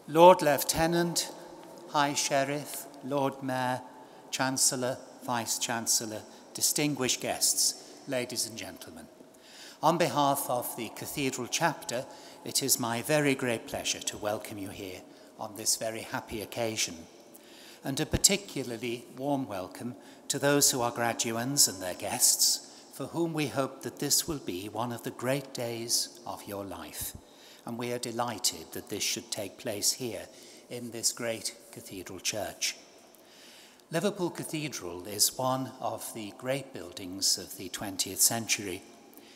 Lord Lieutenant, High Sheriff, Lord Mayor, Chancellor, Vice-Chancellor, distinguished guests, ladies and gentlemen. On behalf of the Cathedral Chapter, it is my very great pleasure to welcome you here on this very happy occasion, and a particularly warm welcome to those who are graduands and their guests, for whom we hope that this will be one of the great days of your life. And we are delighted that this should take place here in this great cathedral church. Liverpool Cathedral is one of the great buildings of the 20th century.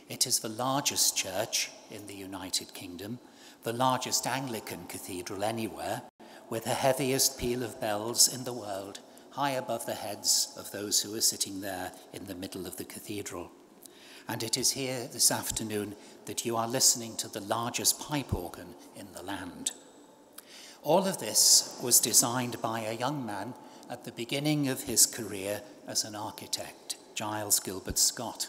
It is the largest church in the United Kingdom, the largest Anglican cathedral anywhere, with the heaviest peal of bells in the world, high above the heads of those who are sitting there in the middle of the cathedral. And it is here this afternoon that you are listening to the largest pipe organ in the land. All of this was designed by a young man at the beginning of his career as an architect, Giles Gilbert Scott.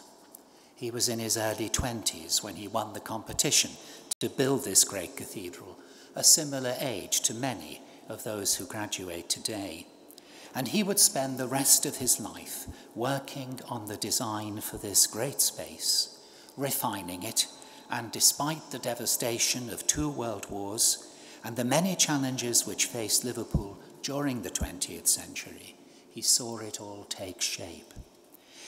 He was in his early 20s when he won the competition to build this great cathedral, a similar age to many of those who graduate today. And he would spend the rest of his life working on the design for this great space, refining it, and despite the devastation of 2 world wars and the many challenges which faced Liverpool during the 20th century, he saw it all take shape.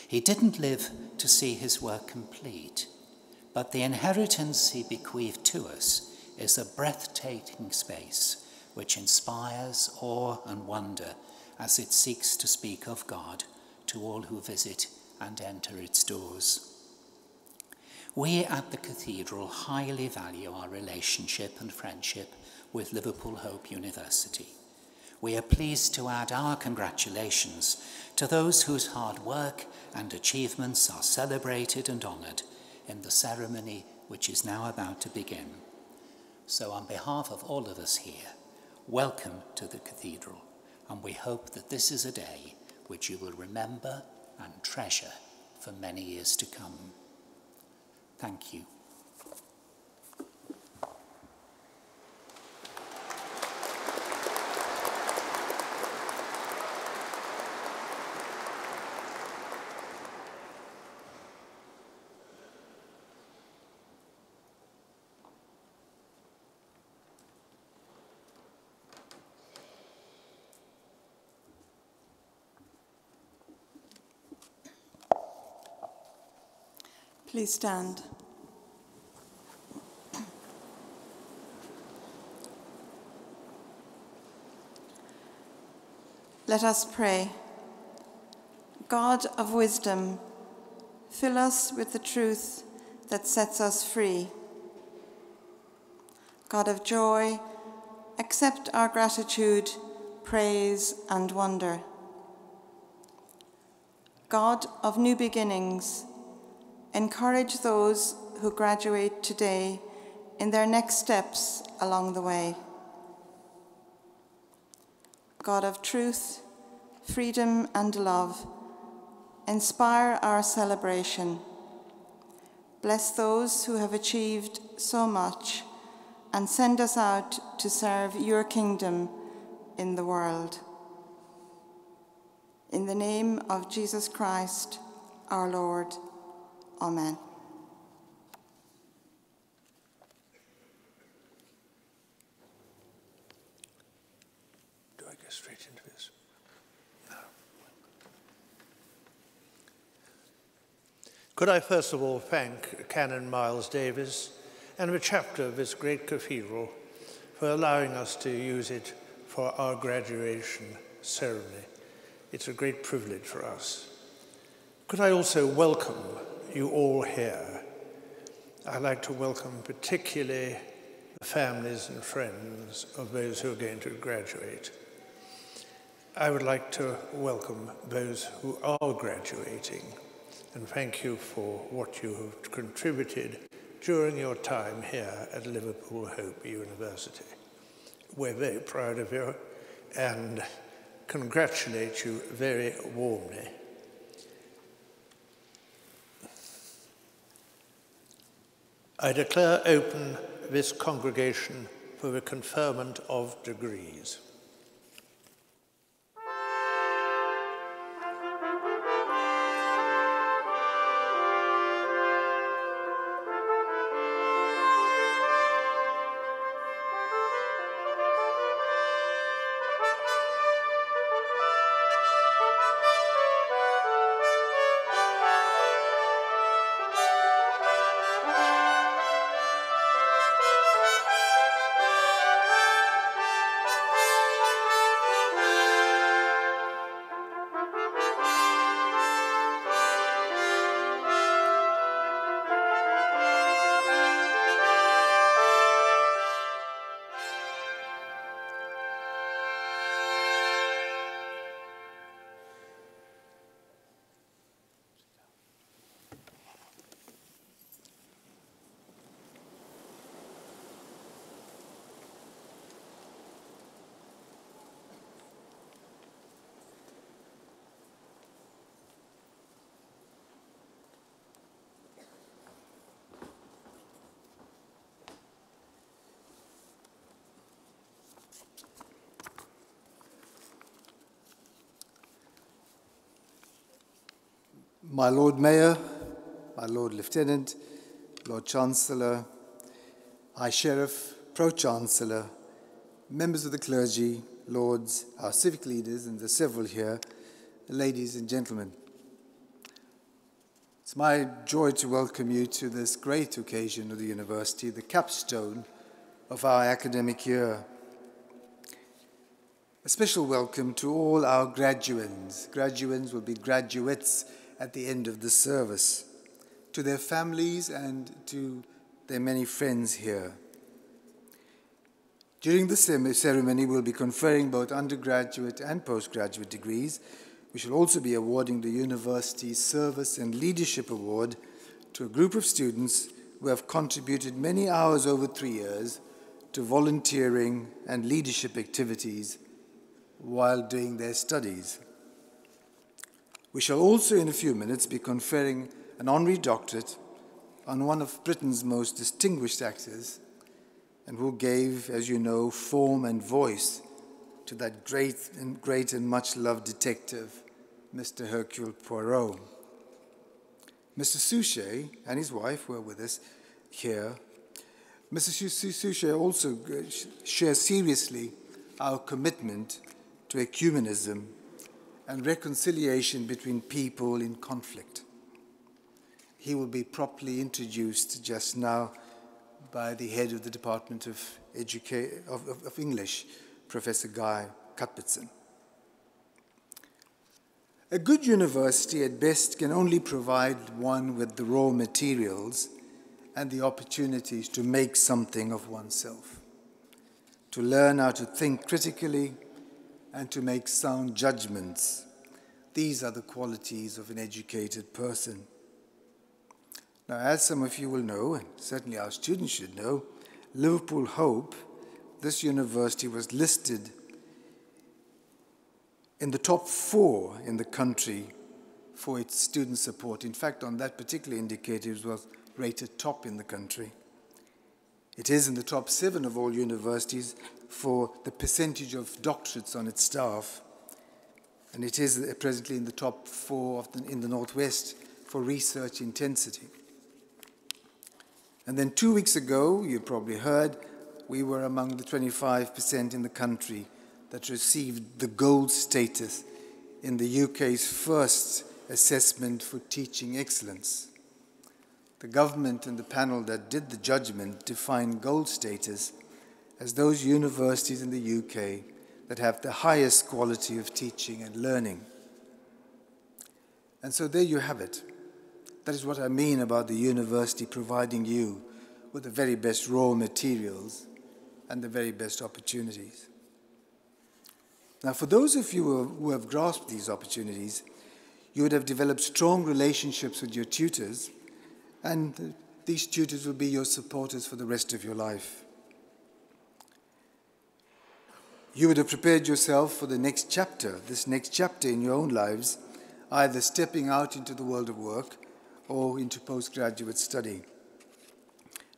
He didn't live to see his work complete, but the inheritance he bequeathed to us is a breathtaking space which inspires awe and wonder as it seeks to speak of God to all who visit and enter its doors. We at the Cathedral highly value our relationship and friendship with Liverpool Hope University. We are pleased to add our congratulations to those whose hard work and achievements are celebrated and honoured in the ceremony which is now about to begin. So on behalf of all of us here, welcome to the Cathedral, and we hope that this is a day which you will remember and treasure for many years to come. Thank you. Please stand. Let us pray. God of wisdom, fill us with the truth that sets us free. God of joy, accept our gratitude, praise, and wonder. God of new beginnings, encourage those who graduate today in their next steps along the way. God of truth, freedom, and love, inspire our celebration. Bless those who have achieved so much and send us out to serve your kingdom in the world. In the name of Jesus Christ, our Lord. Amen. Do I go straight into this? No. Could I first of all thank Canon Miles Davis and the chapter of this great cathedral for allowing us to use it for our graduation ceremony. It's a great privilege for us. Could I also welcome you all here? I'd like to welcome particularly the families and friends of those who are going to graduate. I would like to welcome those who are graduating and thank you for what you have contributed during your time here at Liverpool Hope University. We're very proud of you and congratulate you very warmly. I declare open this congregation for the conferment of degrees. My Lord Mayor, my Lord Lieutenant, Lord Chancellor, High Sheriff, Pro-Chancellor, members of the clergy, lords, our civic leaders, and the several here, ladies and gentlemen. It's my joy to welcome you to this great occasion of the university, the capstone of our academic year. A special welcome to all our graduands. Graduands will be graduates at the end of the service, to their families and to their many friends here. During the ceremony, we'll be conferring both undergraduate and postgraduate degrees. We shall also be awarding the University Service and Leadership Award to a group of students who have contributed many hours over 3 years to volunteering and leadership activities while doing their studies. We shall also, in a few minutes, be conferring an honorary doctorate on one of Britain's most distinguished actors, and who gave, as you know, form and voice to that great and much-loved detective, Mr. Hercule Poirot. Mr. Suchet and his wife were with us here. Mr. Suchet also shares seriously our commitment to ecumenism and reconciliation between people in conflict. He will be properly introduced just now by the head of the Department of English, Professor Guy Cuthbertson. A good university at best can only provide one with the raw materials and the opportunities to make something of oneself, to learn how to think critically and to make sound judgments. These are the qualities of an educated person. Now, as some of you will know, and certainly our students should know, Liverpool Hope, this university was listed in the top 4 in the country for its student support. In fact, on that particular indicator, it was rated top in the country. It is in the top 7 of all universities for the percentage of doctorates on its staff, and it is presently in the top 4 in the Northwest for research intensity. And then 2 weeks ago, you probably heard, we were among the 25% in the country that received the gold status in the UK's first assessment for teaching excellence. The government and the panel that did the judgment defined gold status as those universities in the UK that have the highest quality of teaching and learning. And so there you have it. That is what I mean about the university providing you with the very best raw materials and the very best opportunities. Now, for those of you who have grasped these opportunities, you would have developed strong relationships with your tutors, and these tutors will be your supporters for the rest of your life. You would have prepared yourself for the next chapter, this next chapter in your own lives, either stepping out into the world of work or into postgraduate study.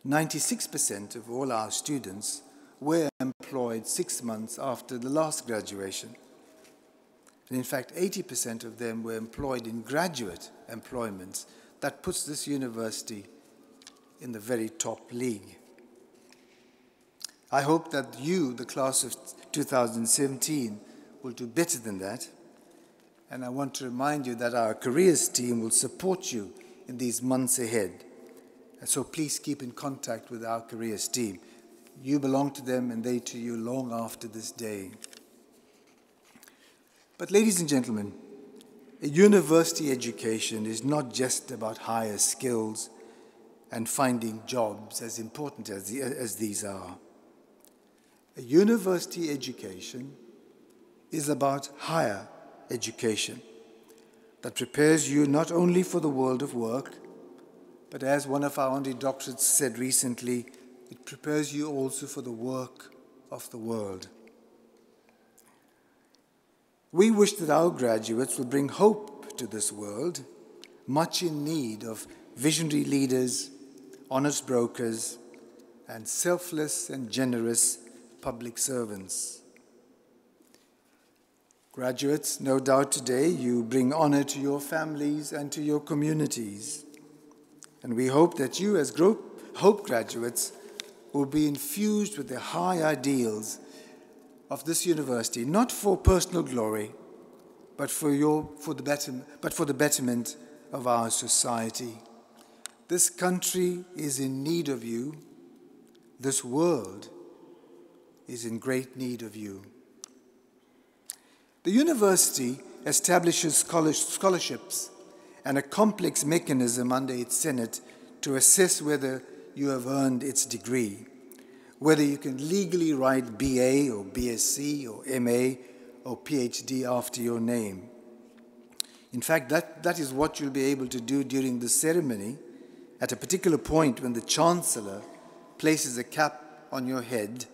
96% of all our students were employed 6 months after the last graduation. And in fact, 80% of them were employed in graduate employments. That puts this university in the very top league. I hope that you, the class of 2017, will do better than that. And I want to remind you that our careers team will support you in these months ahead. And so please keep in contact with our careers team. You belong to them and they to you long after this day. But ladies and gentlemen, a university education is not just about higher skills and finding jobs, as important as these are. A university education is about higher education that prepares you not only for the world of work, but as one of our honorary doctorates said recently, it prepares you also for the work of the world. We wish that our graduates will bring hope to this world, much in need of visionary leaders, honest brokers, and selfless and generous public servants. Graduates, no doubt today you bring honor to your families and to your communities. And we hope that you as Hope graduates will be infused with the high ideals of this university, not for personal glory, but for the betterment of our society. This country is in need of you. This world is in great need of you. The university establishes scholarships and a complex mechanism under its Senate to assess whether you have earned its degree, whether you can legally write BA or BSc or MA or PhD after your name. In fact, that is what you'll be able to do during the ceremony at a particular point when the Chancellor places a cap on your head.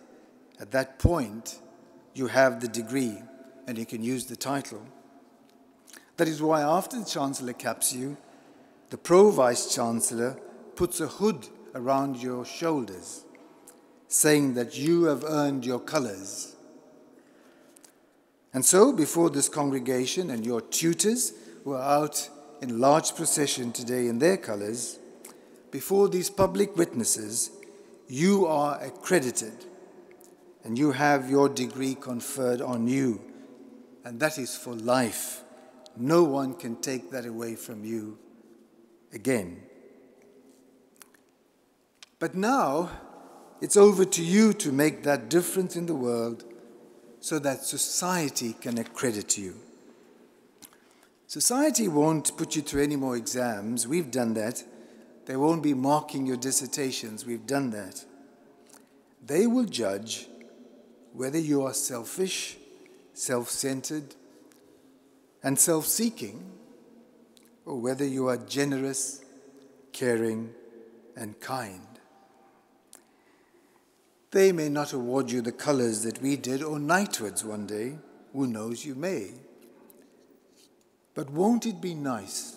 At that point, you have the degree and you can use the title. That is why after the Chancellor caps you, the Pro-Vice Chancellor puts a hood around your shoulders, saying that you have earned your colors. And so, before this congregation and your tutors who are out in large procession today in their colors, before these public witnesses, you are accredited and you have your degree conferred on you, and that is for life. No one can take that away from you again. But now, it's over to you to make that difference in the world so that society can accredit you. Society won't put you through any more exams. We've done that. They won't be marking your dissertations. We've done that. They will judge whether you are selfish, self-centered, and self-seeking, or whether you are generous, caring, and kind. They may not award you the colors that we did, or knightwards one day. Who knows, you may. But won't it be nice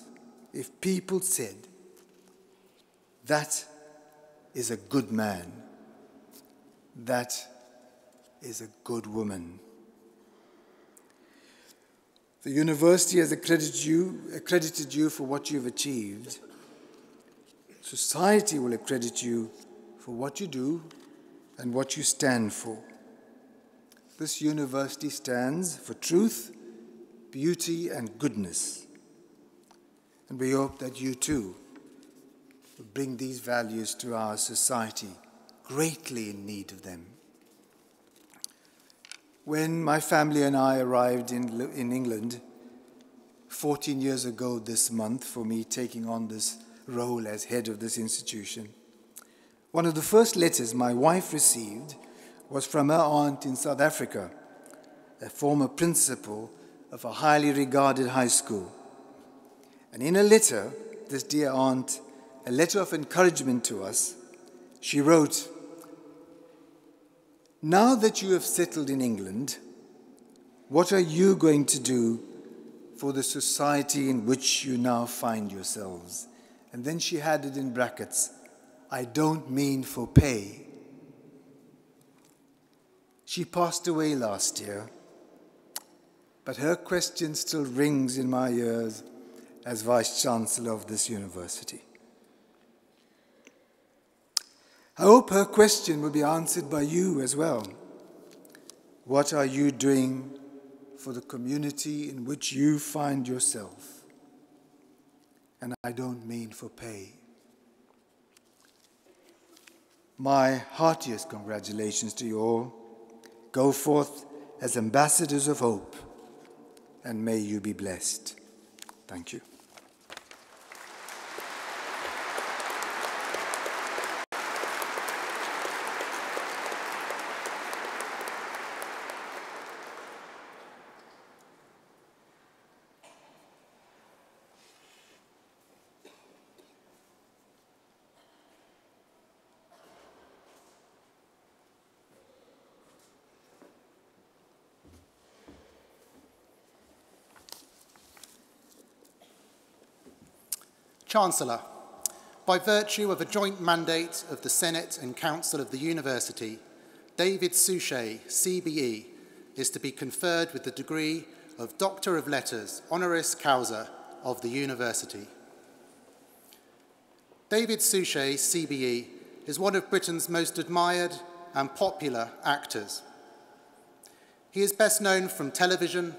if people said, that is a good man, that is a good woman. The university has accredited you for what you've achieved. Society will accredit you for what you do and what you stand for. This university stands for truth, beauty, and goodness. And we hope that you too will bring these values to our society, greatly in need of them. When my family and I arrived in England 14 years ago this month, for me taking on this role as head of this institution, one of the first letters my wife received was from her aunt in South Africa, a former principal of a highly regarded high school. And in a letter, this dear aunt, a letter of encouragement to us, she wrote, "Now that you have settled in England, what are you going to do for the society in which you now find yourselves?" And then she added in brackets, "I don't mean for pay." She passed away last year, but her question still rings in my ears as Vice-Chancellor of this university. I hope her question will be answered by you as well. What are you doing for the community in which you find yourself? And I don't mean for pay. My heartiest congratulations to you all. Go forth as ambassadors of hope, and may you be blessed. Thank you. Chancellor, by virtue of a joint mandate of the Senate and Council of the University, David Suchet, CBE, is to be conferred with the degree of Doctor of Letters, Honoris Causa, of the University. David Suchet, CBE, is one of Britain's most admired and popular actors. He is best known from television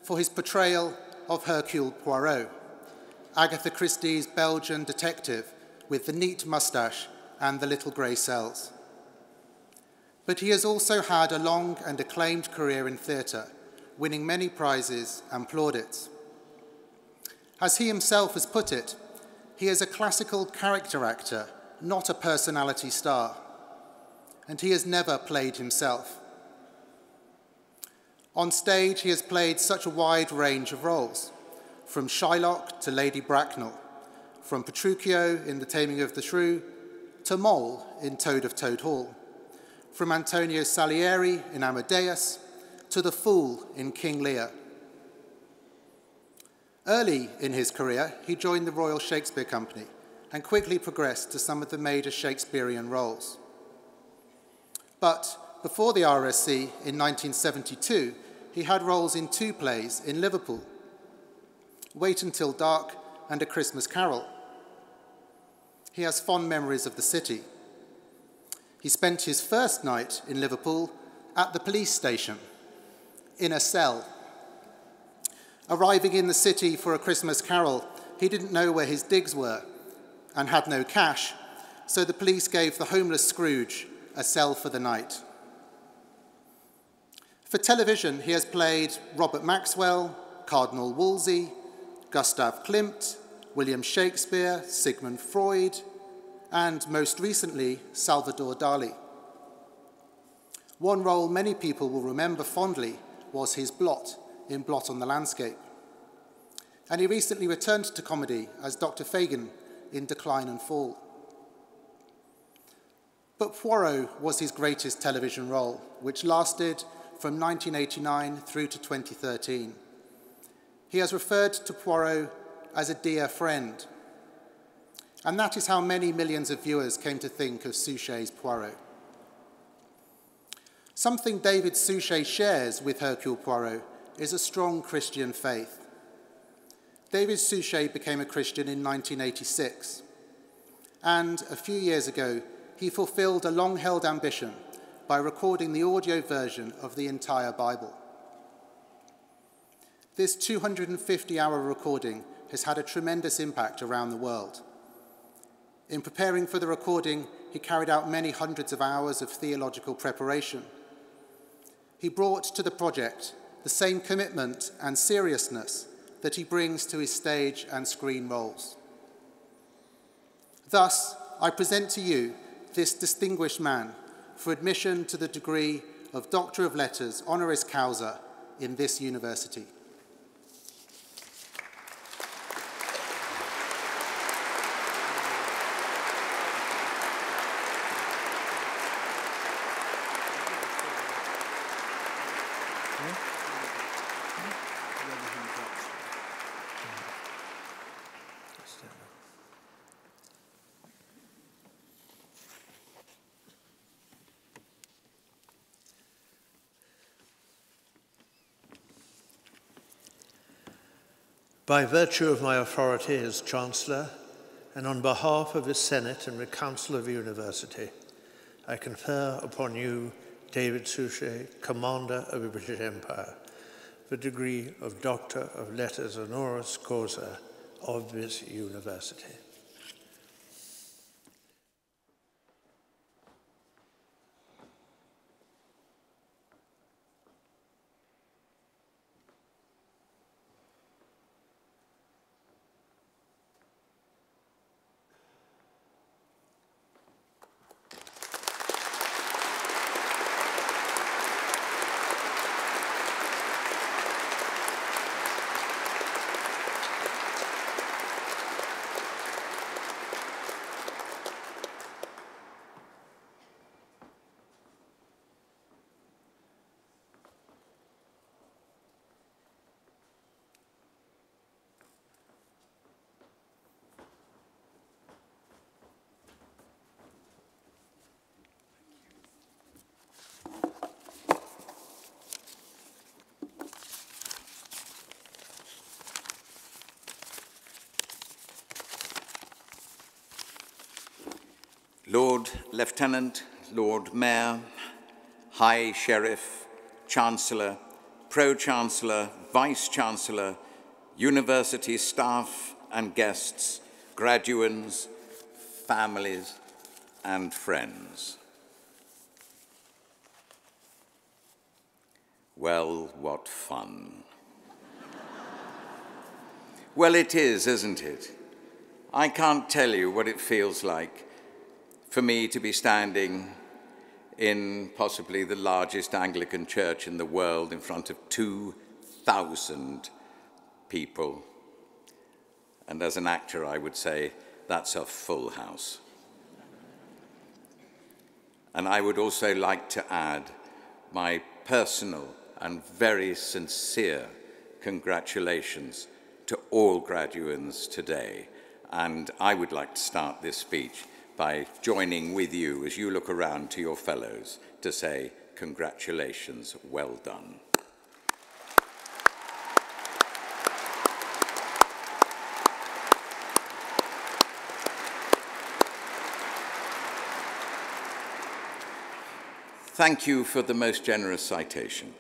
for his portrayal of Hercule Poirot, Agatha Christie's Belgian detective with the neat moustache and the little grey cells. But he has also had a long and acclaimed career in theatre, winning many prizes and plaudits. As he himself has put it, he is a classical character actor, not a personality star, and he has never played himself. On stage, he has played such a wide range of roles, from Shylock to Lady Bracknell, from Petruchio in The Taming of the Shrew to Mole in Toad of Toad Hall, from Antonio Salieri in Amadeus to the Fool in King Lear. Early in his career, he joined the Royal Shakespeare Company and quickly progressed to some of the major Shakespearean roles. But before the RSC in 1972, he had roles in 2 plays in Liverpool, Wait Until Dark and A Christmas Carol. He has fond memories of the city. He spent his first night in Liverpool at the police station, in a cell. Arriving in the city for A Christmas Carol, he didn't know where his digs were and had no cash, so the police gave the homeless Scrooge a cell for the night. For television, he has played Robert Maxwell, Cardinal Wolsey, Gustav Klimt, William Shakespeare, Sigmund Freud, and most recently, Salvador Dali. One role many people will remember fondly was his Blot in Blot on the Landscape. And he recently returned to comedy as Dr. Fagin in Decline and Fall. But Poirot was his greatest television role, which lasted from 1989 through to 2013. He has referred to Poirot as a dear friend, and that is how many millions of viewers came to think of Suchet's Poirot. Something David Suchet shares with Hercule Poirot is a strong Christian faith. David Suchet became a Christian in 1986, and a few years ago, he fulfilled a long-held ambition by recording the audio version of the entire Bible. This 250-hour recording has had a tremendous impact around the world. In preparing for the recording, he carried out many hundreds of hours of theological preparation. He brought to the project the same commitment and seriousness that he brings to his stage and screen roles. Thus, I present to you this distinguished man for admission to the degree of Doctor of Letters, Honoris Causa, in this university. By virtue of my authority as Chancellor, and on behalf of the Senate and the Council of the University, I confer upon you, David Suchet, Commander of the British Empire, the degree of Doctor of Letters Honoris Causa of this university. Lord Lieutenant, Lord Mayor, High Sheriff, Chancellor, Pro-Chancellor, Vice-Chancellor, university staff and guests, graduands, families and friends. Well, what fun. Well, it is, isn't it? I can't tell you what it feels like for me to be standing in possibly the largest Anglican church in the world in front of 2,000 people. And as an actor, I would say that's a full house. And I would also like to add my personal and very sincere congratulations to all graduands today. And I would like to start this speech by joining with you as you look around to your fellows to say, congratulations, well done. Thank you for the most generous citation.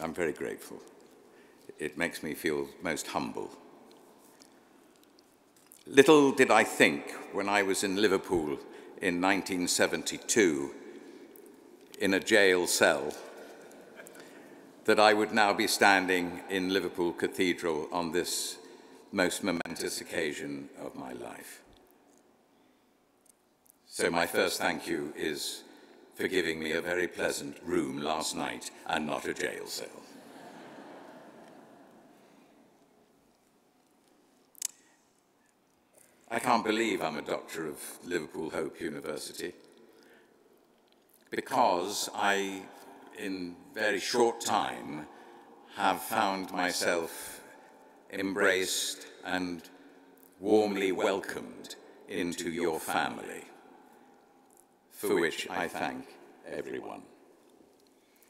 I'm very grateful. It makes me feel most humble. Little did I think when I was in Liverpool in 1972 in a jail cell that I would now be standing in Liverpool Cathedral on this most momentous occasion of my life. So my first thank you is for giving me a very pleasant room last night and not a jail cell. I can't believe I'm a doctor of Liverpool Hope University because I, in very short time, have found myself embraced and warmly welcomed into your family, for which I thank everyone.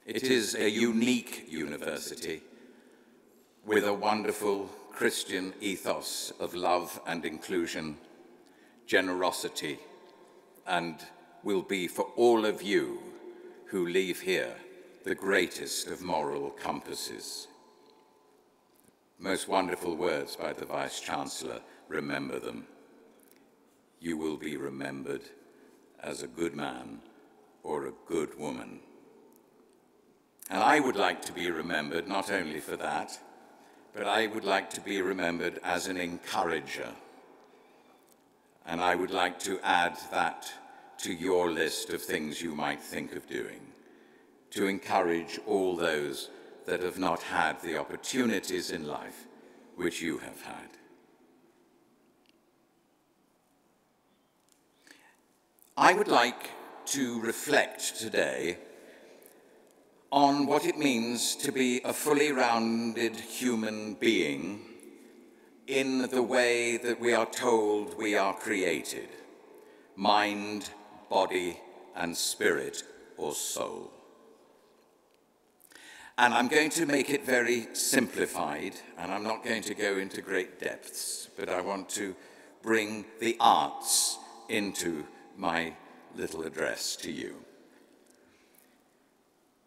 It is a unique university with a wonderful Christian ethos of love and inclusion, generosity, and will be for all of you who leave here the greatest of moral compasses. Most wonderful words by the Vice-Chancellor, remember them. You will be remembered as a good man or a good woman. And I would like to be remembered not only for that, but I would like to be remembered as an encourager. And I would like to add that to your list of things you might think of doing, to encourage all those that have not had the opportunities in life which you have had. I would like to reflect today on what it means to be a fully rounded human being in the way that we are told we are created: mind, body, and spirit or soul. And I'm going to make it very simplified, and I'm not going to go into great depths, but I want to bring the arts into my little address to you.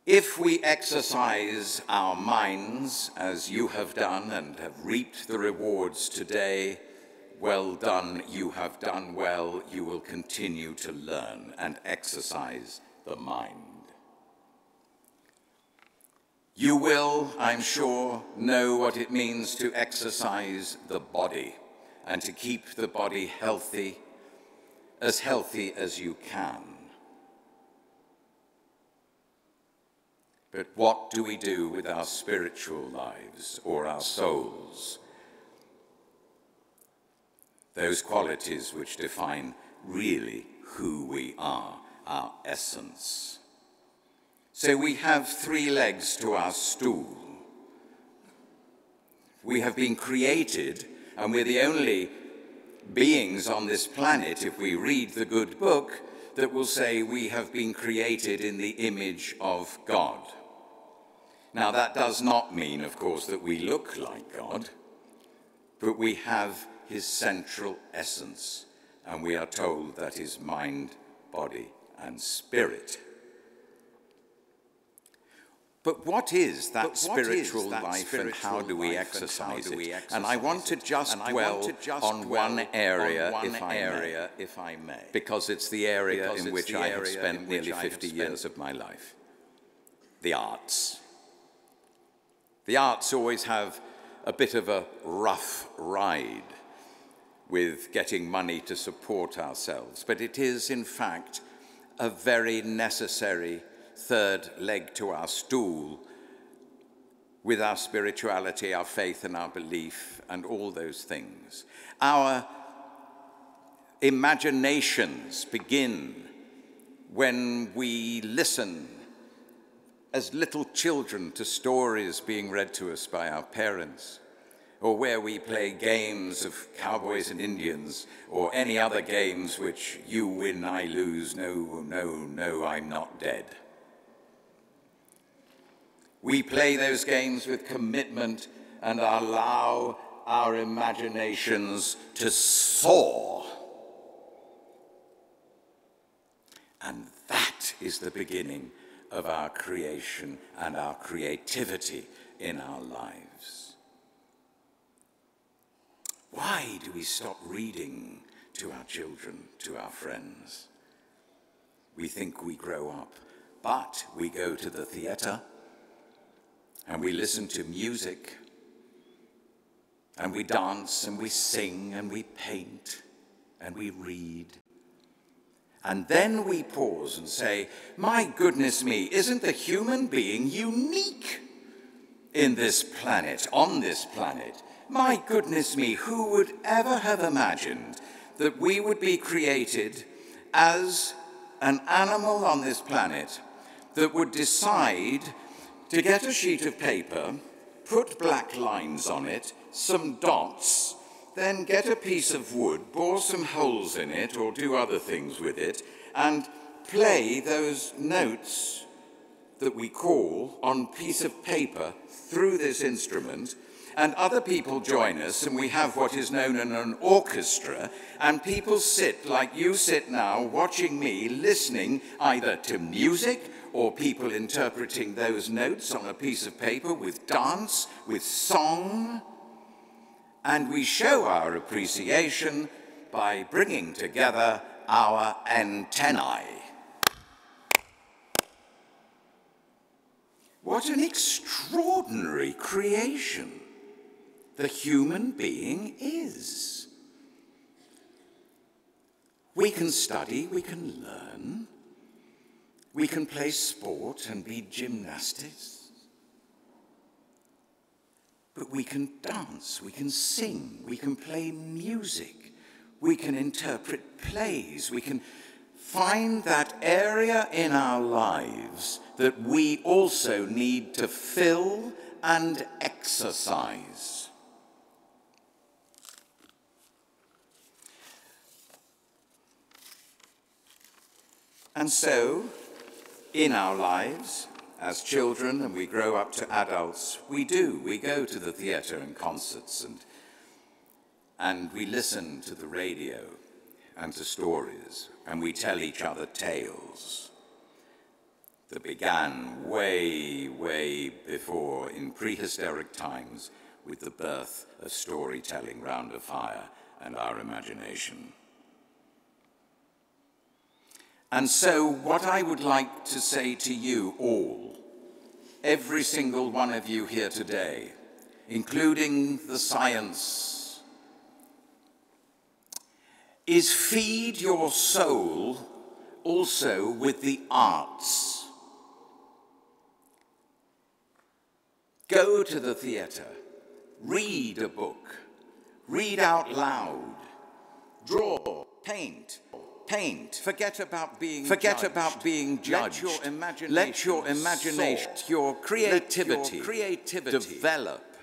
If we exercise our minds as you have done and have reaped the rewards today, well done, you have done well, you will continue to learn and exercise the mind. You will, I'm sure, know what it means to exercise the body and to keep the body healthy as you can. But what do we do with our spiritual lives or our souls? Those qualities which define really who we are, our essence. So we have 3 legs to our stool. We have been created, and we're the only beings on this planet, if we read the good book, that will say we have been created in the image of God. Now, that does not mean, of course, that we look like God, but we have his central essence, and we are told that is mind, body, and spirit. But what is that spiritual life, and how do we exercise it? And I want to just dwell on one area, if I may, because it's the area in which I have spent nearly 50 years of my life. The arts. The arts always have a bit of a rough ride with getting money to support ourselves, but it is, in fact, a very necessary 3rd leg to our stool with our spirituality, our faith, and our belief, and all those things. Our imaginations begin when we listen as little children to stories being read to us by our parents, or where we play games of cowboys and Indians, or any other games which you win, I lose, no, I'm not dead. We play those games with commitment and allow our imaginations to soar. And that is the beginning of our creation and our creativity in our lives. Why do we stop reading to our children, to our friends? We think we grow up, but we go to the theater and we listen to music and we dance and we sing and we paint and we read. And then we pause and say, my goodness me, isn't the human being unique in this planet, on this planet? My goodness me, who would ever have imagined that we would be created as an animal on this planet that would decide to get a sheet of paper, put black lines on it, some dots, then get a piece of wood, bore some holes in it, or do other things with it, and play those notes that we call on piece of paper through this instrument, and other people join us, and we have what is known as an orchestra, and people sit like you sit now, watching me, listening either to music or people interpreting those notes on a piece of paper with dance, with song. And we show our appreciation by bringing together our antennae. What an extraordinary creation the human being is. We can study, we can learn, we can play sport and be gymnastics. But we can dance, we can sing, we can play music, we can interpret plays, we can find that area in our lives that we also need to fill and exercise. And so, in our lives, as children and we grow up to adults, we go to the theatre and concerts and we listen to the radio and to stories, and we tell each other tales that began way, way before, in prehistoric times, with the birth of storytelling round a fire and our imagination. And so what I would like to say to you all, every single one of you here today, including the science, is feed your soul also with the arts. Go to the theatre, read a book, read out loud, draw, paint, forget about being judged. Let your imagination, your creativity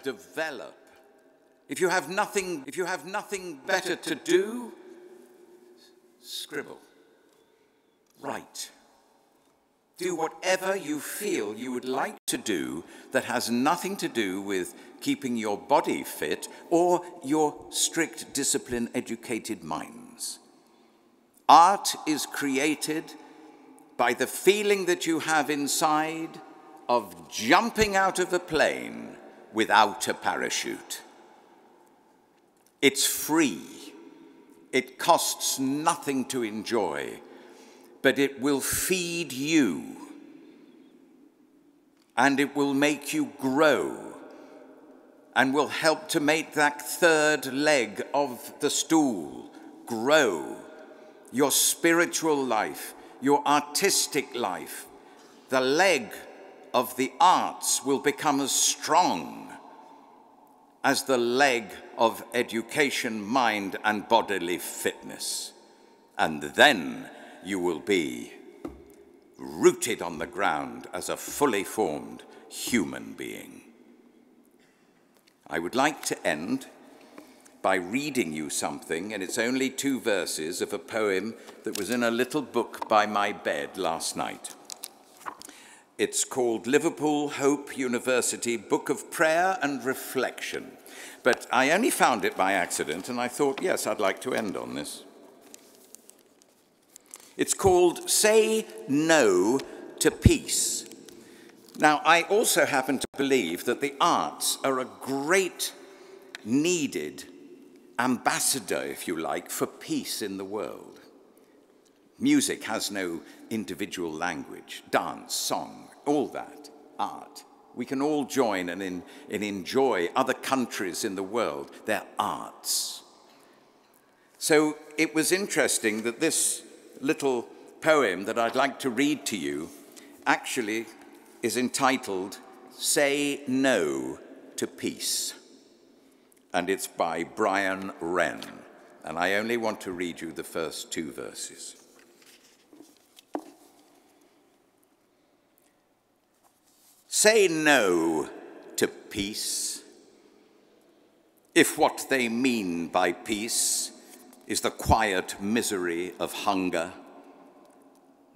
develop. If you have nothing better to do, scribble, write. Do whatever you feel you would like to do that has nothing to do with keeping your body fit or your strict discipline educated minds. Art is created by the feeling that you have inside of jumping out of a plane without a parachute. It's free. It costs nothing to enjoy, but it will feed you, and it will make you grow, and will help to make that third leg of the stool grow. Your spiritual life, your artistic life, the leg of the arts will become as strong as the leg of education, mind, and bodily fitness. And then you will be rooted on the ground as a fully formed human being. I would like to end by reading you something, and it's only 2 verses of a poem that was in a little book by my bed last night. It's called Liverpool Hope University Book of Prayer and Reflection. But I only found it by accident, and I thought, yes, I'd like to end on this. It's called Say No to Peace. Now, I also happen to believe that the arts are a great, needed ambassador, if you like, for peace in the world. Music has no individual language. Dance, song, all that, art. We can all join and enjoy other countries in the world, their arts. So it was interesting that this little poem that I'd like to read to you actually is entitled Say No to Peace. And it's by Brian Wren. And I only want to read you the first 2 verses. Say no to peace, if what they mean by peace is the quiet misery of hunger,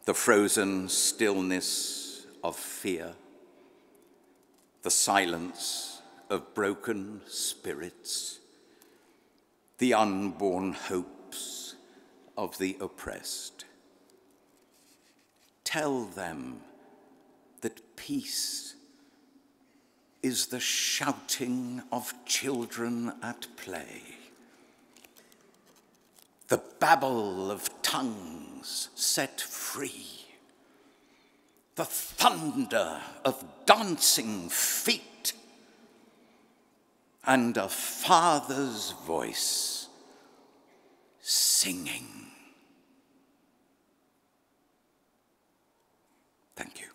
the frozen stillness of fear, the silence of broken spirits, the unborn hopes of the oppressed. Tell them that peace is the shouting of children at play, the babble of tongues set free, the thunder of dancing feet, and a father's voice singing. Thank you.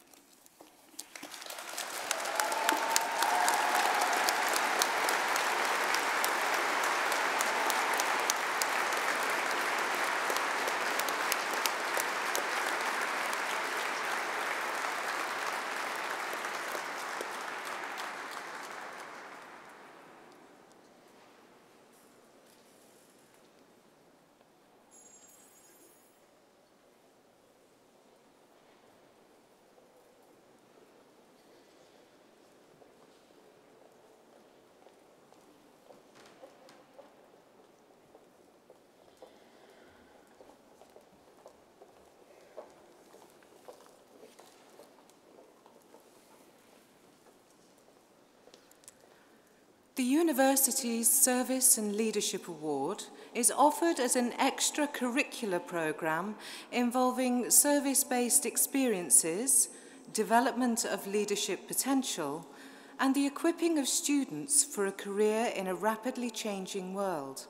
The university's Service and Leadership Award is offered as an extracurricular programme involving service-based experiences, development of leadership potential, and the equipping of students for a career in a rapidly changing world.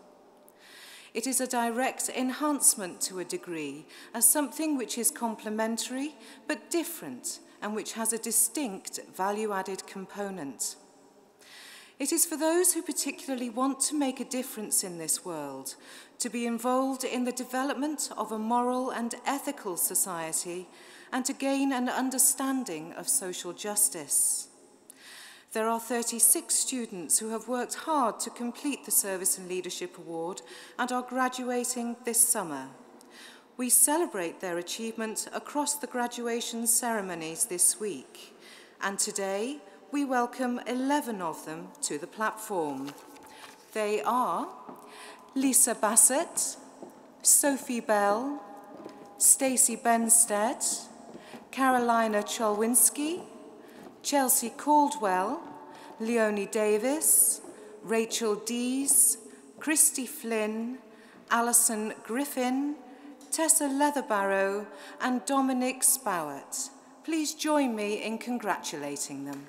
It is a direct enhancement to a degree as something which is complementary but different and which has a distinct value-added component. It is for those who particularly want to make a difference in this world, to be involved in the development of a moral and ethical society, and to gain an understanding of social justice. There are 36 students who have worked hard to complete the Service and Leadership Award and are graduating this summer. We celebrate their achievement across the graduation ceremonies this week, and today we welcome 11 of them to the platform. They are Lisa Bassett, Sophie Bell, Stacey Benstead, Carolina Cholwinski, Chelsea Caldwell, Leonie Davis, Rachel Dees, Christy Flynn, Alison Griffin, Tessa Leatherbarrow, and Dominic Spowett. Please join me in congratulating them.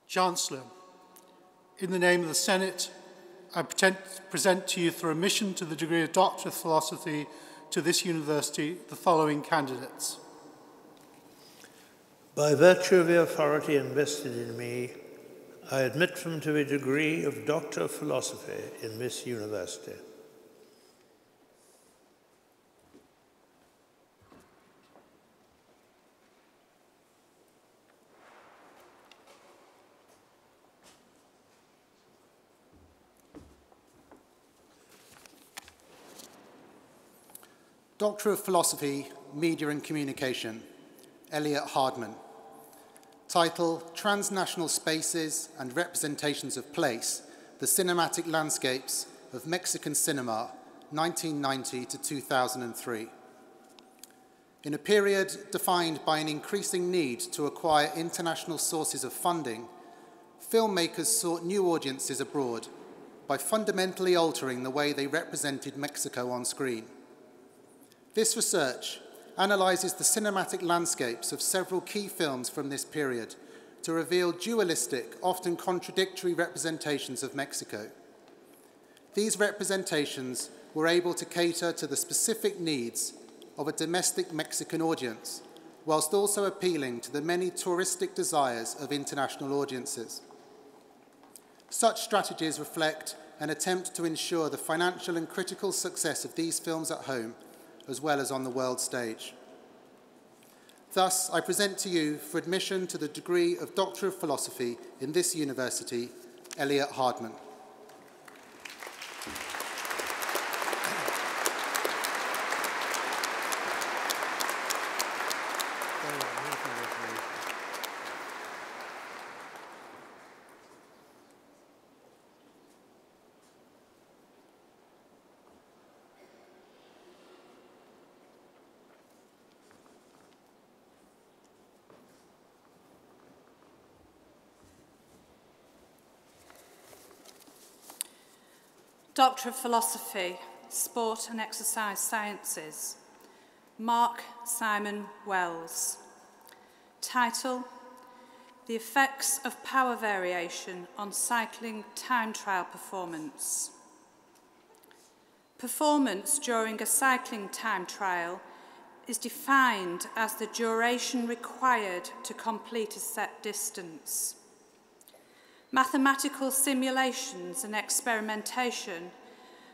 Chancellor, in the name of the Senate, I present to you for admission to the degree of Doctor of Philosophy to this university the following candidates. By virtue of the authority invested in me, I admit them to the degree of Doctor of Philosophy in this university. Doctor of Philosophy, Media and Communication, Elliot Hardman. Title, Transnational Spaces and Representations of Place, The Cinematic Landscapes of Mexican Cinema, 1990 to 2003. In a period defined by an increasing need to acquire international sources of funding, filmmakers sought new audiences abroad by fundamentally altering the way they represented Mexico on screen. This research analyses the cinematic landscapes of several key films from this period to reveal dualistic, often contradictory representations of Mexico. These representations were able to cater to the specific needs of a domestic Mexican audience, whilst also appealing to the many touristic desires of international audiences. Such strategies reflect an attempt to ensure the financial and critical success of these films at home, as well as on the world stage. Thus, I present to you for admission to the degree of Doctor of Philosophy in this university, Elliot Hardman. Doctor of Philosophy, Sport and Exercise Sciences, Mark Simon Wells. Title, The Effects of Power Variation on Cycling Time Trial Performance. Performance during a cycling time trial is defined as the duration required to complete a set distance. Mathematical simulations and experimentation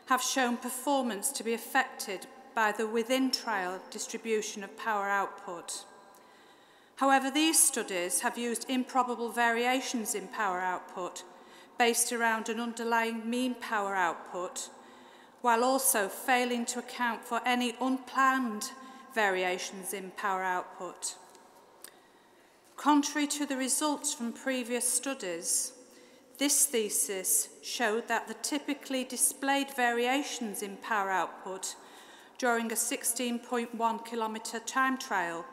have shown performance to be affected by the within-trial distribution of power output. However, these studies have used improbable variations in power output based around an underlying mean power output, while also failing to account for any unplanned variations in power output. Contrary to the results from previous studies, this thesis showed that the typically displayed variations in power output during a 16.1 kilometre time trial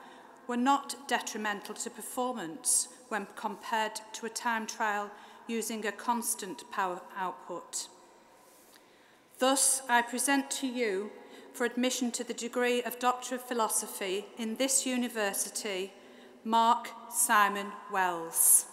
were not detrimental to performance when compared to a time trial using a constant power output. Thus, I present to you for admission to the degree of Doctor of Philosophy in this university, Mark Simon Wells.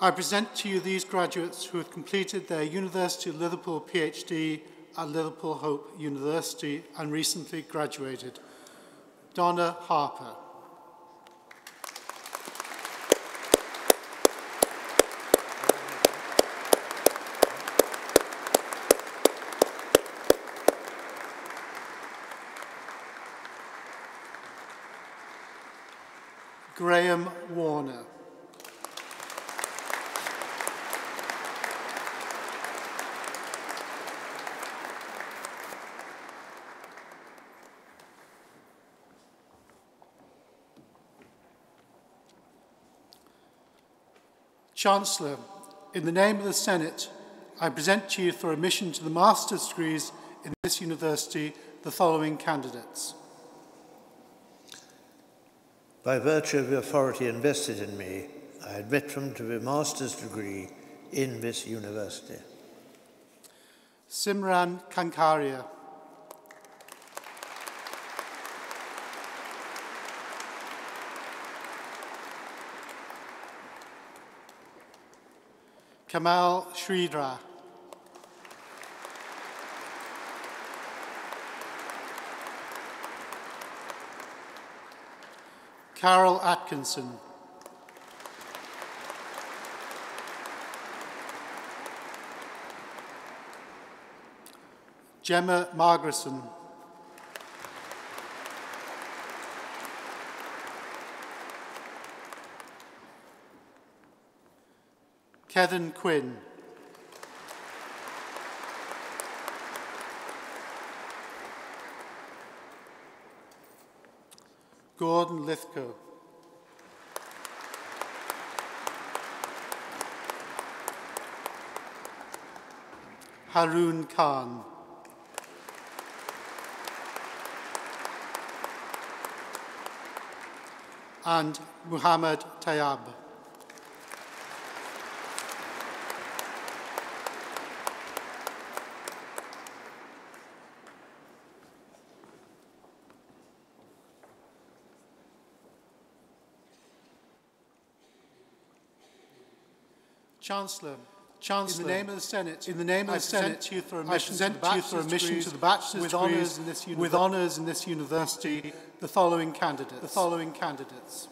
I present to you these graduates who have completed their University of Liverpool PhD at Liverpool Hope University and recently graduated. Donna Harper. Graham Warner. Chancellor, in the name of the Senate, I present to you for admission to the master's degrees in this university the following candidates. By virtue of the authority invested in me, I admit them to the master's degree in this university. Simran Kankaria. Kamal Sridhar. Carol Atkinson. Gemma Margerson. Kevin Quinn. Gordon Lithgow. Haroon Khan. And Muhammad Tayyab. Chancellor, in the name of the Senate, I present to you for admission to the bachelor's degrees with honours in this university the following candidates.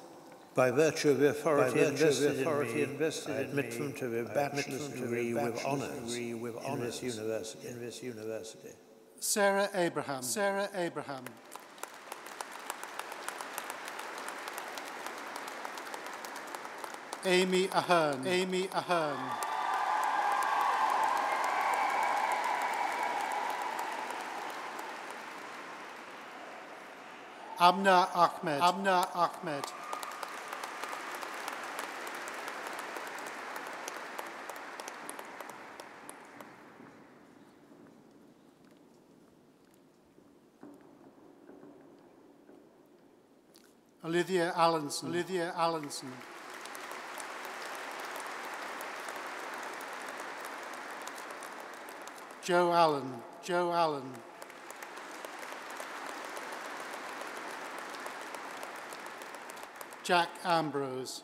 By virtue of the authority invested in me, I admit them to the bachelor's degree with honours in this university. Sarah Abraham. Amy Ahern. Abna Ahmed. Olivia Allenson. Joe Allen. Jack Ambrose.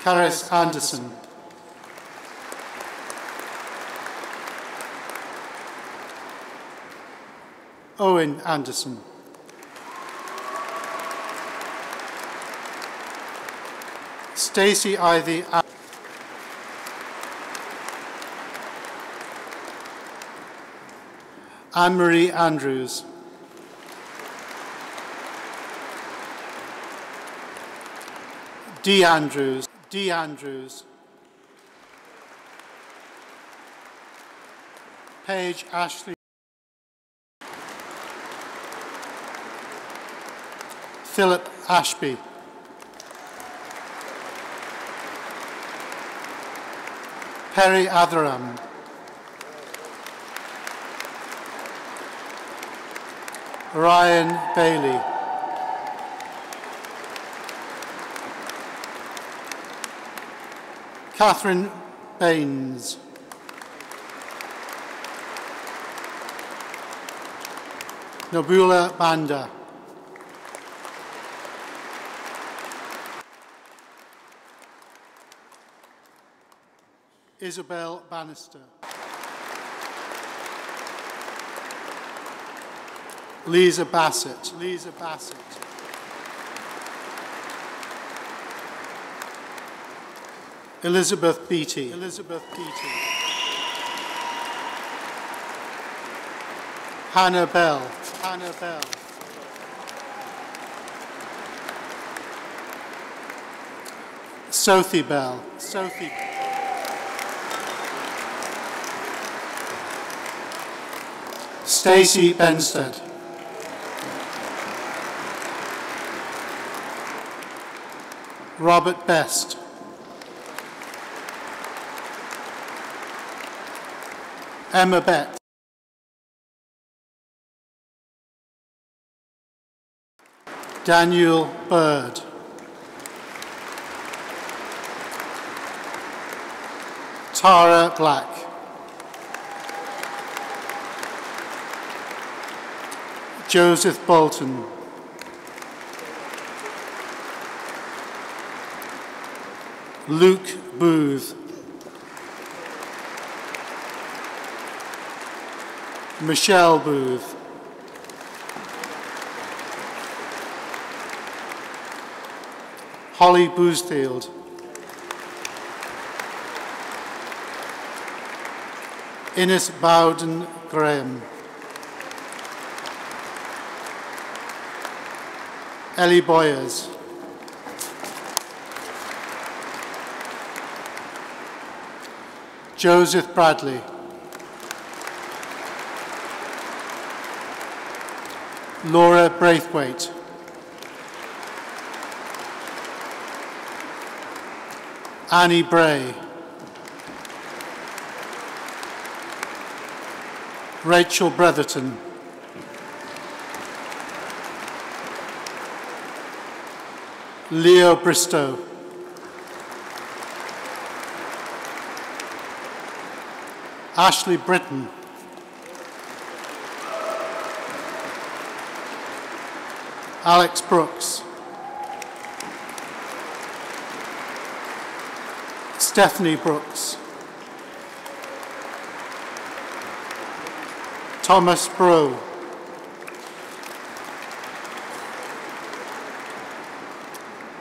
Karis Anderson. Owen Anderson. Stacey Ivy. Anne-Marie Andrews. D. Andrews. Paige Ashley. Philip Ashby. Perry Atheram. Ryan Bailey. Catherine Baines. Nabula Banda. Isabel Bannister. Lisa Bassett. Elizabeth Beattie. Hannah Bell. Sophie Bell. Stacey Benstead. Robert Best. Emma Bett. Daniel Bird. Tara Black. Joseph Bolton. Luke Booth. Michelle Booth. Holly Boosfield. Innes Bowden Graham. Ellie Boyers. Joseph Bradley. Laura Braithwaite. Annie Bray. Rachel Bretherton. Leo Bristow. Ashley Britton. Alex Brooks. Stephanie Brooks. Thomas Brough.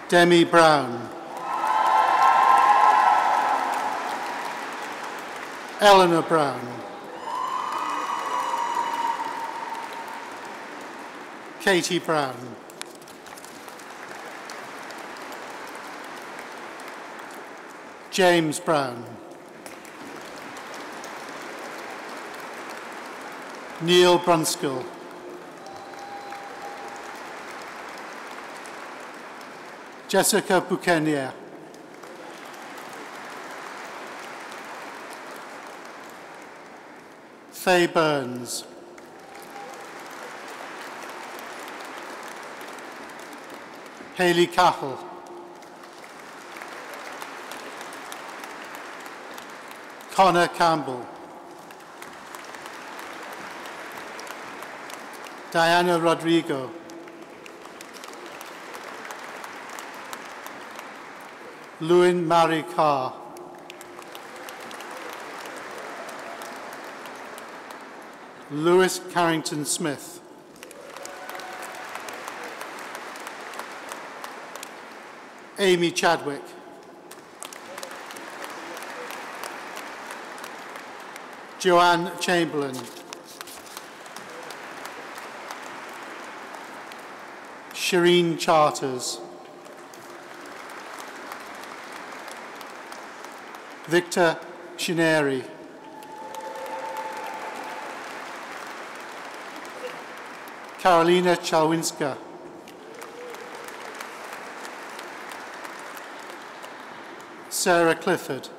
Demi Brown. Eleanor Brown. Katie Brown. James Brown. Neil Brunskill. Jessica Bouquenier. Faye Burns. Hayley Cahill. Connor Campbell. Diana Rodrigo. Lewin Marie Carr. Lewis Carrington Smith. Amy Chadwick. Joanne Chamberlain. Shireen Charters. Victor Shineri. Carolina Chalwinska. Sarah Clifford.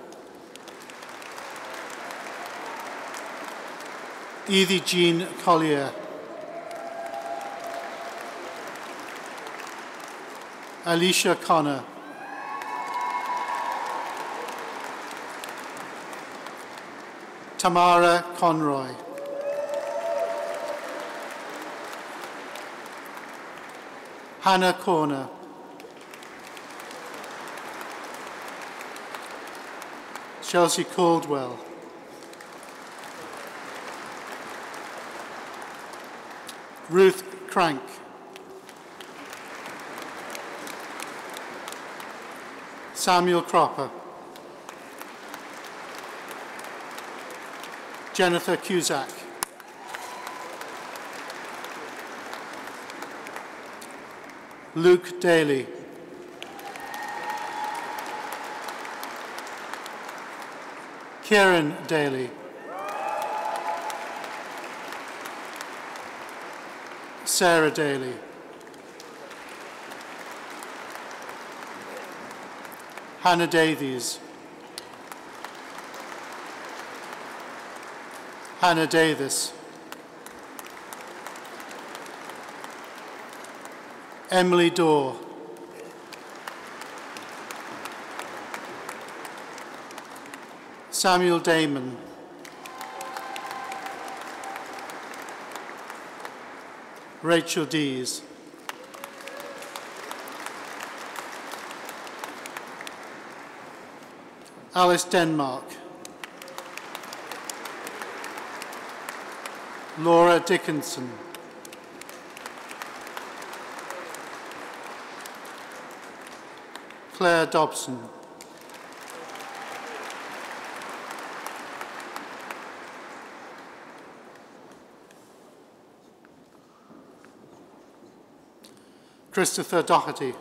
Edie Jean Collier. Alicia Connor. Tamara Conroy. Hannah Corner. Chelsea Caldwell. Ruth Crank. Samuel Cropper. Jennifer Cusack. Luke Daly. Kieran Daly. Sarah Daly. Hannah Davies. Hannah Davis. Emily Dorr. Samuel Damon. Rachel Dees. Alice Denmark. Laura Dickinson. Claire Dobson. Christopher Doherty.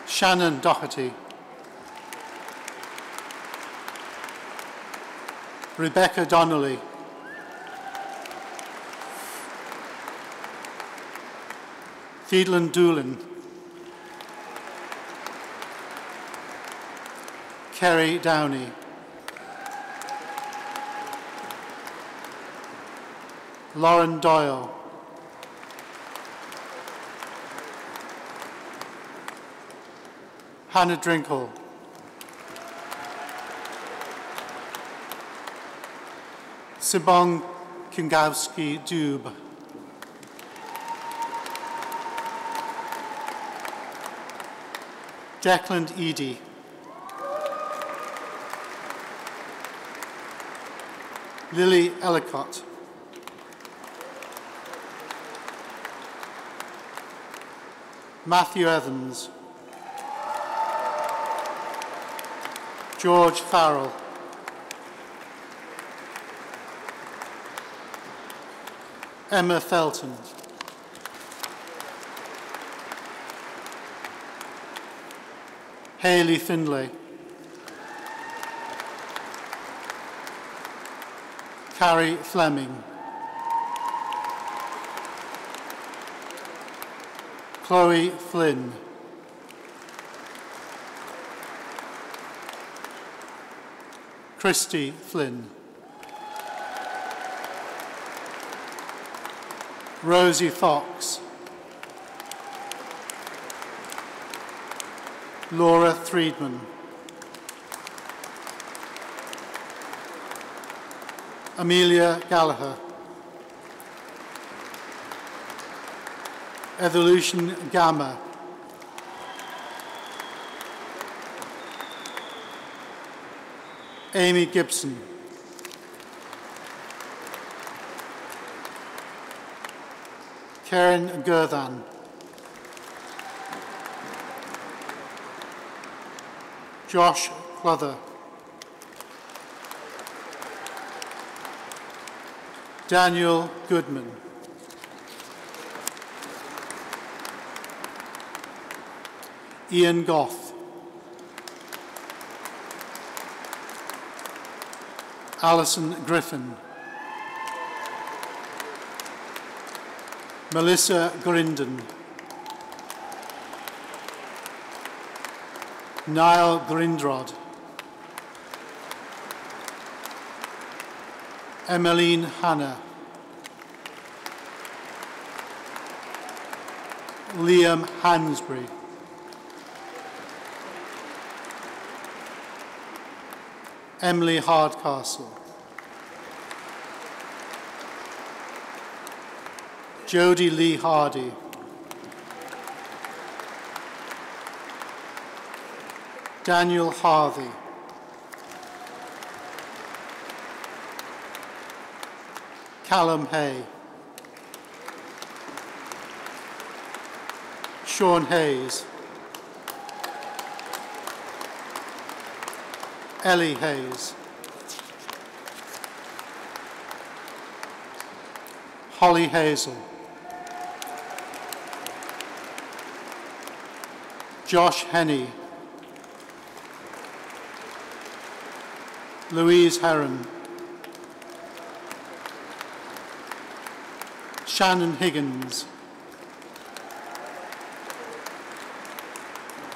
Shannon Doherty. Rebecca Donnelly. Thiedland Doolin. Kerry Downey. Lauren Doyle. Hannah Drinkle. Sibong Kungowski-Dube. Declan Eady. Lily Ellicott. Matthew Evans. George Farrell. Emma Felton. Hayley Findlay. Carrie Fleming. Chloe Flynn. Christy Flynn. Rosie Fox. Laura Friedman. Amelia Gallagher. Evolution Gamma. Amy Gibson. Karen Gerthan. Josh Cluther. Daniel Goodman. Ian Goff. Alison Griffin. Melissa Grindon. Niall Grindrod. Emmeline Hanna. Liam Hansbury. Emily Hardcastle. Jodie Lee Hardy. Daniel Harvey. Callum Hay. Sean Hayes. Ellie Hayes. Holly Hazel. Josh Henney. Louise Heron. Shannon Higgins.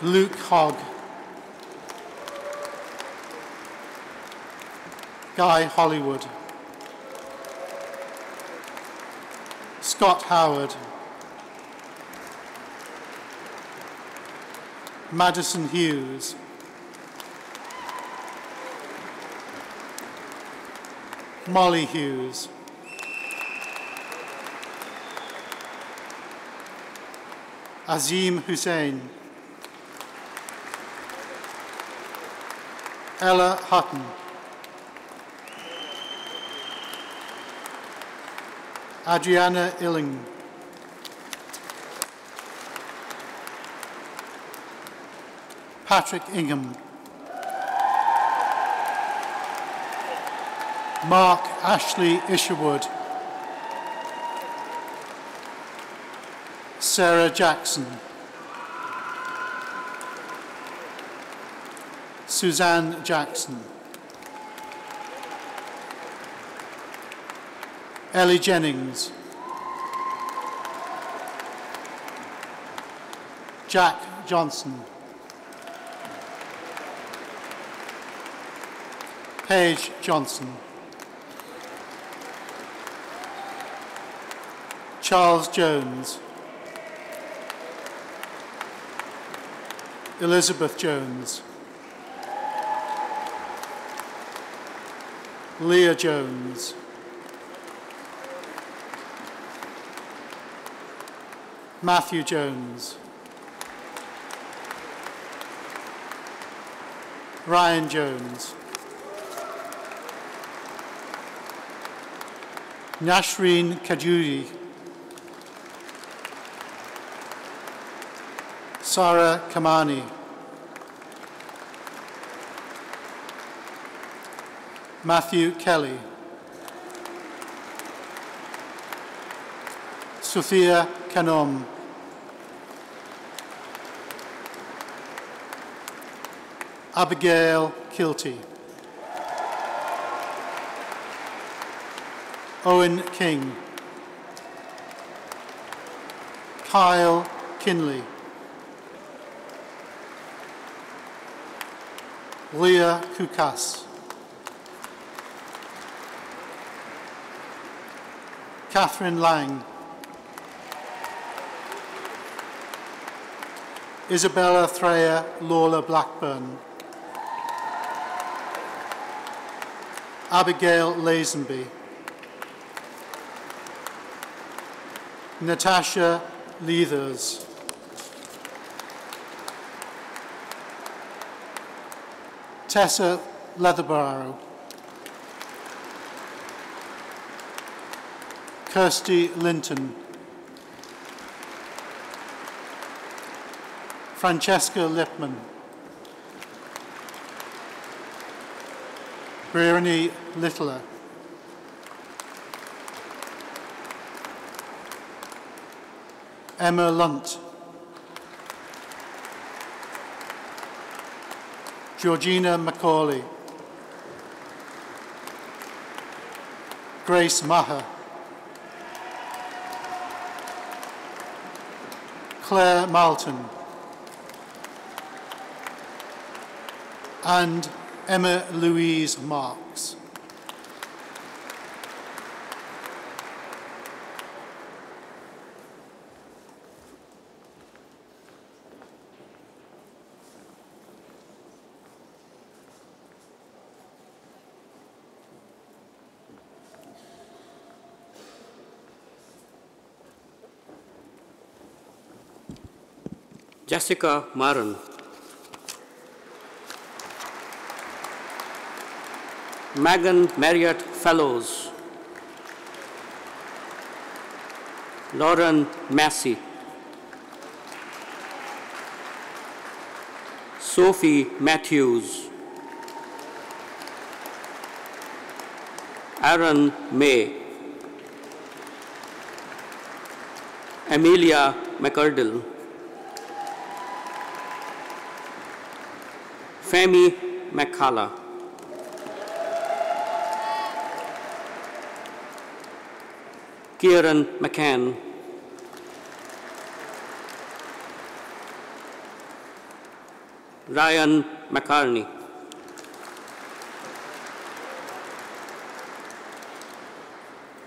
Luke Hogg, Guy Hollywood, Scott Howard, Madison Hughes, Molly Hughes, Azim Hussain, Ella Hutton, Adriana Illing, Patrick Ingham, Mark Ashley Isherwood, Sarah Jackson, Suzanne Jackson, Ellie Jennings, Jack Johnson, Paige Johnson, Charles Jones, Elizabeth Jones, Leah Jones, Matthew Jones, Ryan Jones, Nashreen Kajuri, Sarah Kamani, Matthew Kelly, Sophia Kanom, Abigail Kilty, Owen King, Kyle Kinley, Leah Kukas, Catherine Lang, Isabella Threya Lawler Blackburn, Abigail Lazenby, Natasha Leathers, Tessa Leatherborough, Kirsty Linton, Francesca Lipman, Brittany Littler, Emma Lunt, Georgina Macaulay, Grace Maher, Claire Malton, and Emma Louise Marks. Jessica Maran, Megan Marriott Fellows, Lauren Massey, Sophie Matthews, Aaron May, Amelia McCurdill, Femi McCalla, Kieran McCann, Ryan McCartney.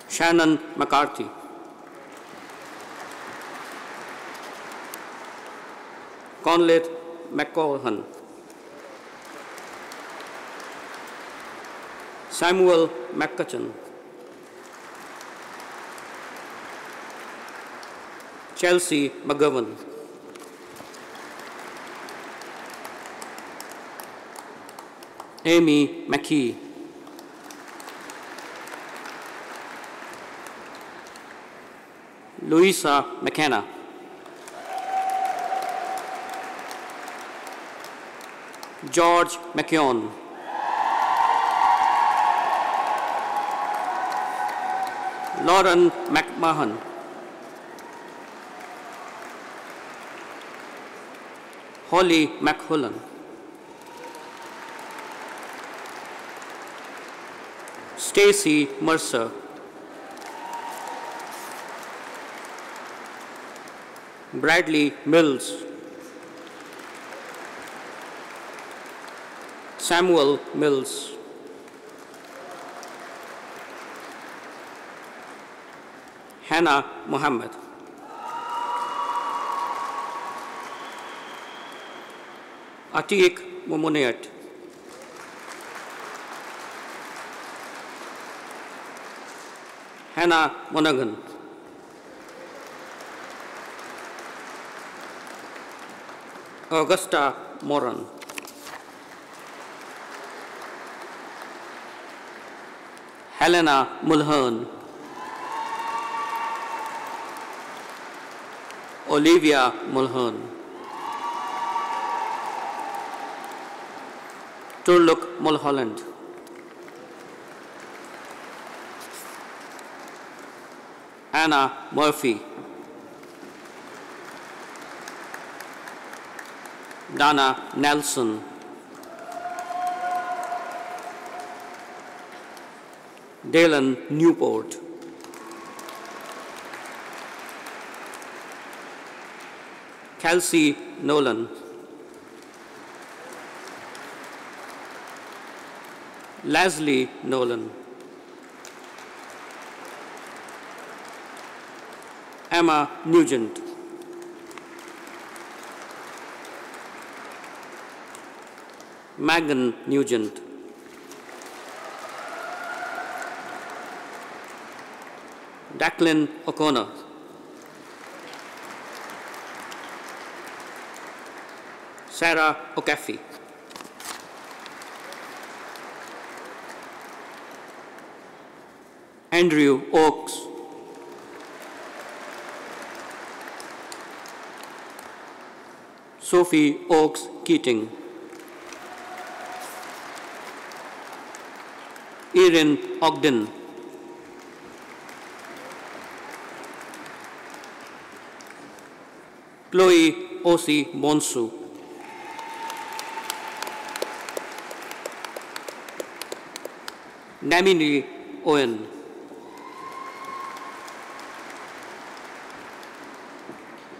Shannon McCarthy. Conleth McCohan. Samuel McCutcheon. Chelsea McGovern. Amy McKee. Louisa McKenna. George McKeown. Lauren McMahon. Holly McHullen. Stacy Mercer. Bradley Mills. Samuel Mills. Hannah Mohammed. Atiq Momoniyat. Hannah Monaghan. Augusta Moran. Helena Mulhern. Olivia Mulhern. Turluk Mulholland. Anna Murphy. Dana Nelson. Dalen Newport. Kelsey Nolan. Leslie Nolan. Emma Nugent. Megan Nugent. Declan O'Connor. Sarah O'Caffey. Andrew Oakes. Sophie Oakes Keating. Erin Ogden. Chloe Osi Bonsu. Namini Owen.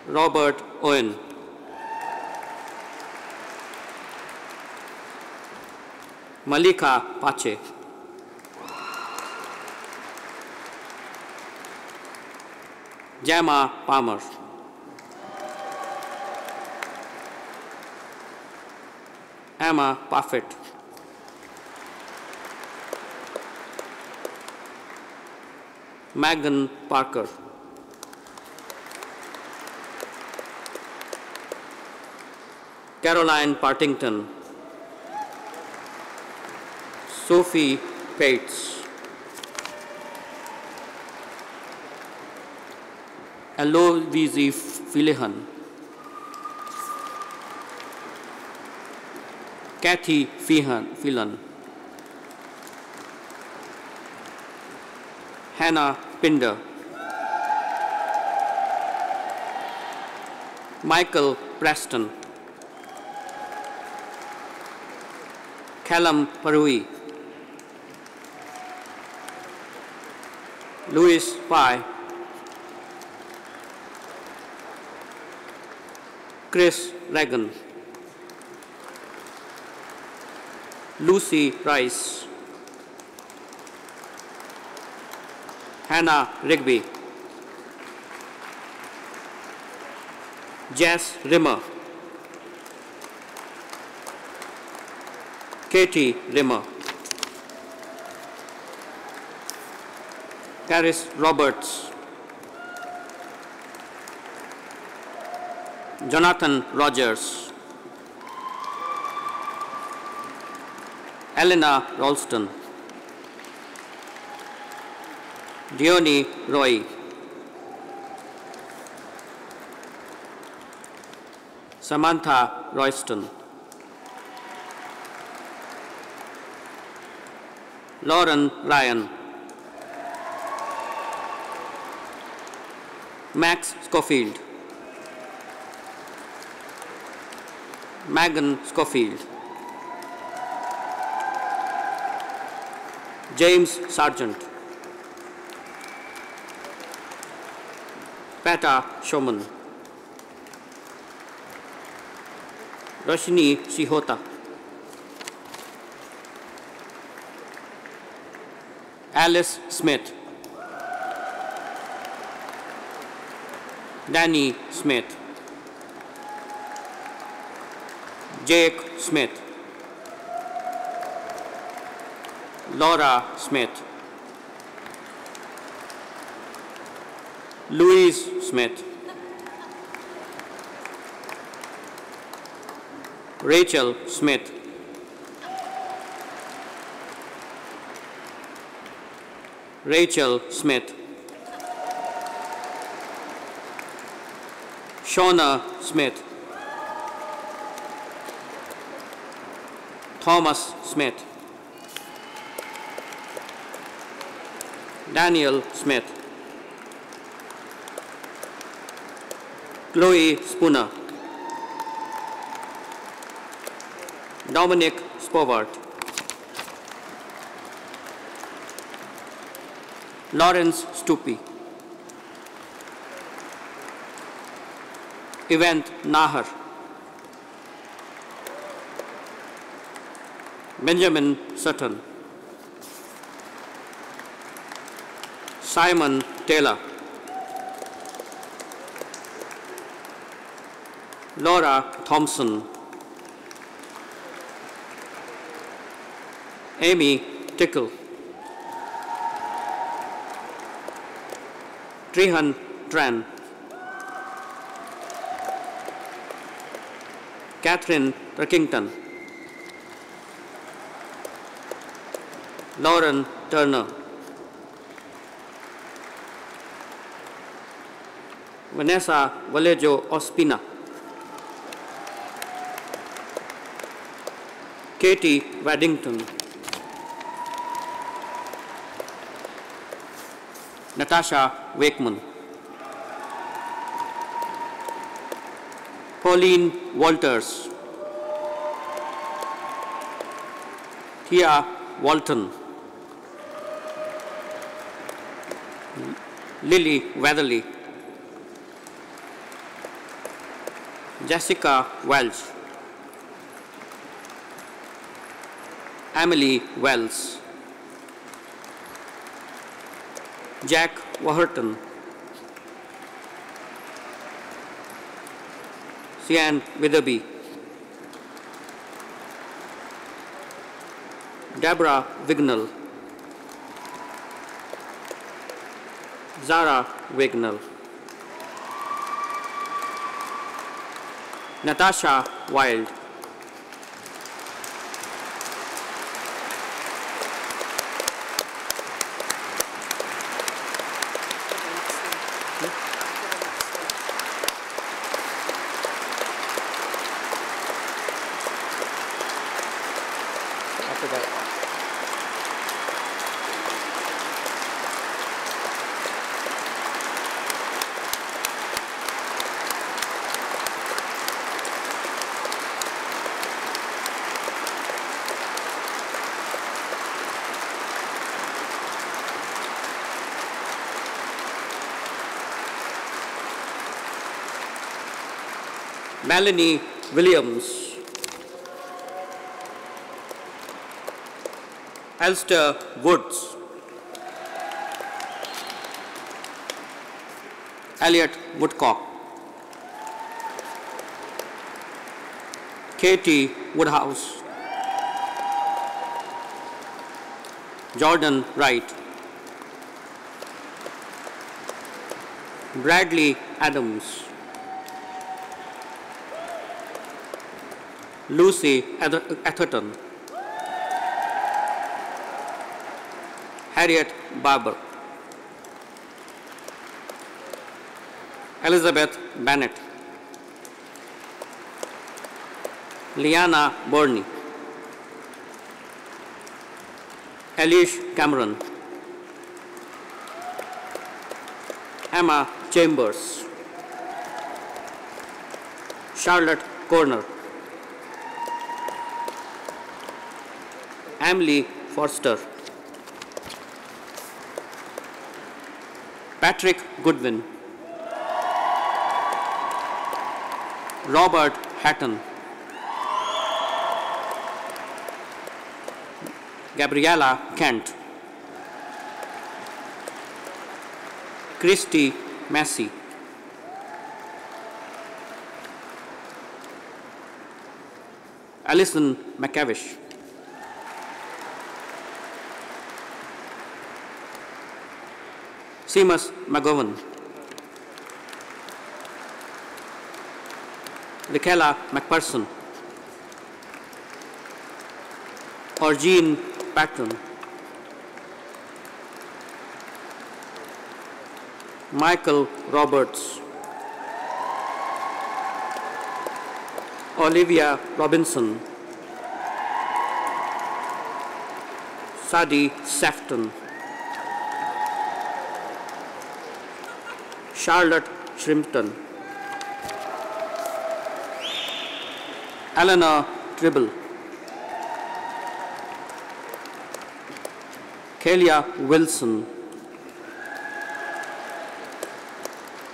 Robert Owen. Malika Pache. Jama Palmer. Emma Parfit. Megan Parker. Caroline Partington. Sophie Pates. Aloysi Filehan. Kathy Phelan. Hannah Pinder. Michael Preston. Callum Parui. Louis Pye. Chris Reagan. Lucy Rice, Hannah Rigby, Jess Rimmer, Katie Rimmer, Caris Roberts, Jonathan Rogers, Elena Ralston, Dione Roy, Samantha Royston, Lauren Ryan, Max Schofield, Megan Schofield, James Sargent, Peta Showman, Roshni Sihota, Alice Smith, Danny Smith, Jake Smith, Laura Smith, Louise Smith, Rachel Smith, Rachel Smith, Shauna Smith, Thomas Smith, Daniel Smith, Chloe Spooner, Dominic Spovart, Lawrence Stupi, Event Nahar, Benjamin Sutton, Simon Taylor, Laura Thompson, Amy Tickle, Trihan Tran, Catherine Turkington, Lauren Turner, Vanessa Vallejo Ospina, Katie Waddington, Natasha Wakeman, Pauline Walters, Thea Walton, Lily Weatherly, Jessica Welch, Emily Wells, Jack Waherton, Sian Witherby, Deborah Wignall, Zara Wignall, Natasha Wild, Melanie Williams, Elster Woods. Elliot Woodcock. Katie Woodhouse. Jordan Wright. Bradley Adams. Lucy Atherton. Harriet Barber. Elizabeth Bennett. Liana Burney. Elish Cameron. Emma Chambers. Charlotte Corner. Emily Forster. Patrick Goodwin. Robert Hatton. Gabriella Kent. Christy Massey. Alison McCavish. Seamus McGowan. Michaela McPherson. Orjean Patton. Michael Roberts. Olivia Robinson. Sadie Sefton. Charlotte Shrimpton. Eleanor Tribble. Kelia Wilson.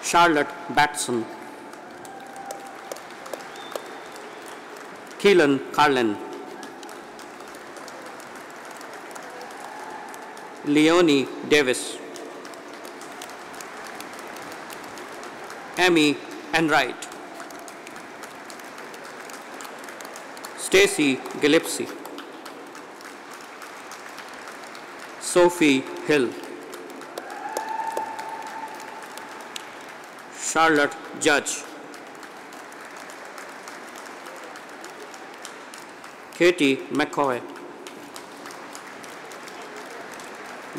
Charlotte Batson. Keelan Carlin. Leonie Davis. Amy Enright. Stacy Gillespie. Sophie Hill. Charlotte Judge. Katie McCoy.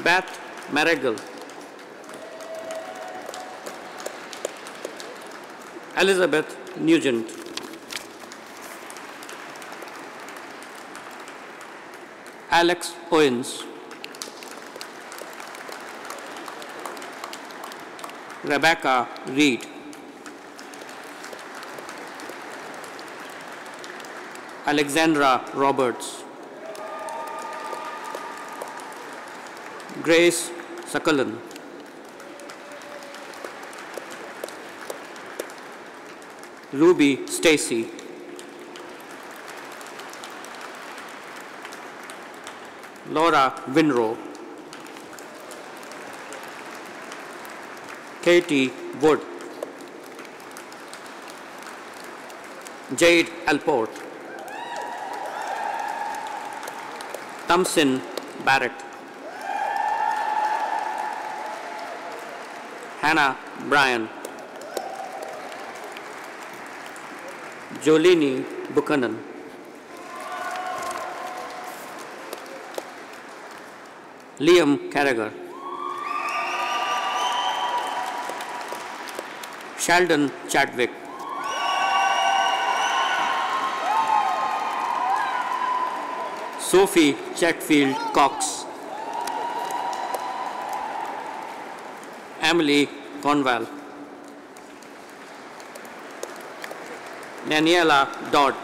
Beth Marigal. Elizabeth Nugent. Alex Owens. Rebecca Reed. Alexandra Roberts. Grace Sakalan. Ruby Stacy. Laura Winrow. Katie Wood. Jade Alport. Thompson Barrett. Hannah Bryan. Jolini Buchanan. Liam Carragher. Sheldon Chadwick. Sophie Chatfield Cox. Emily Conval. Daniela Dodd.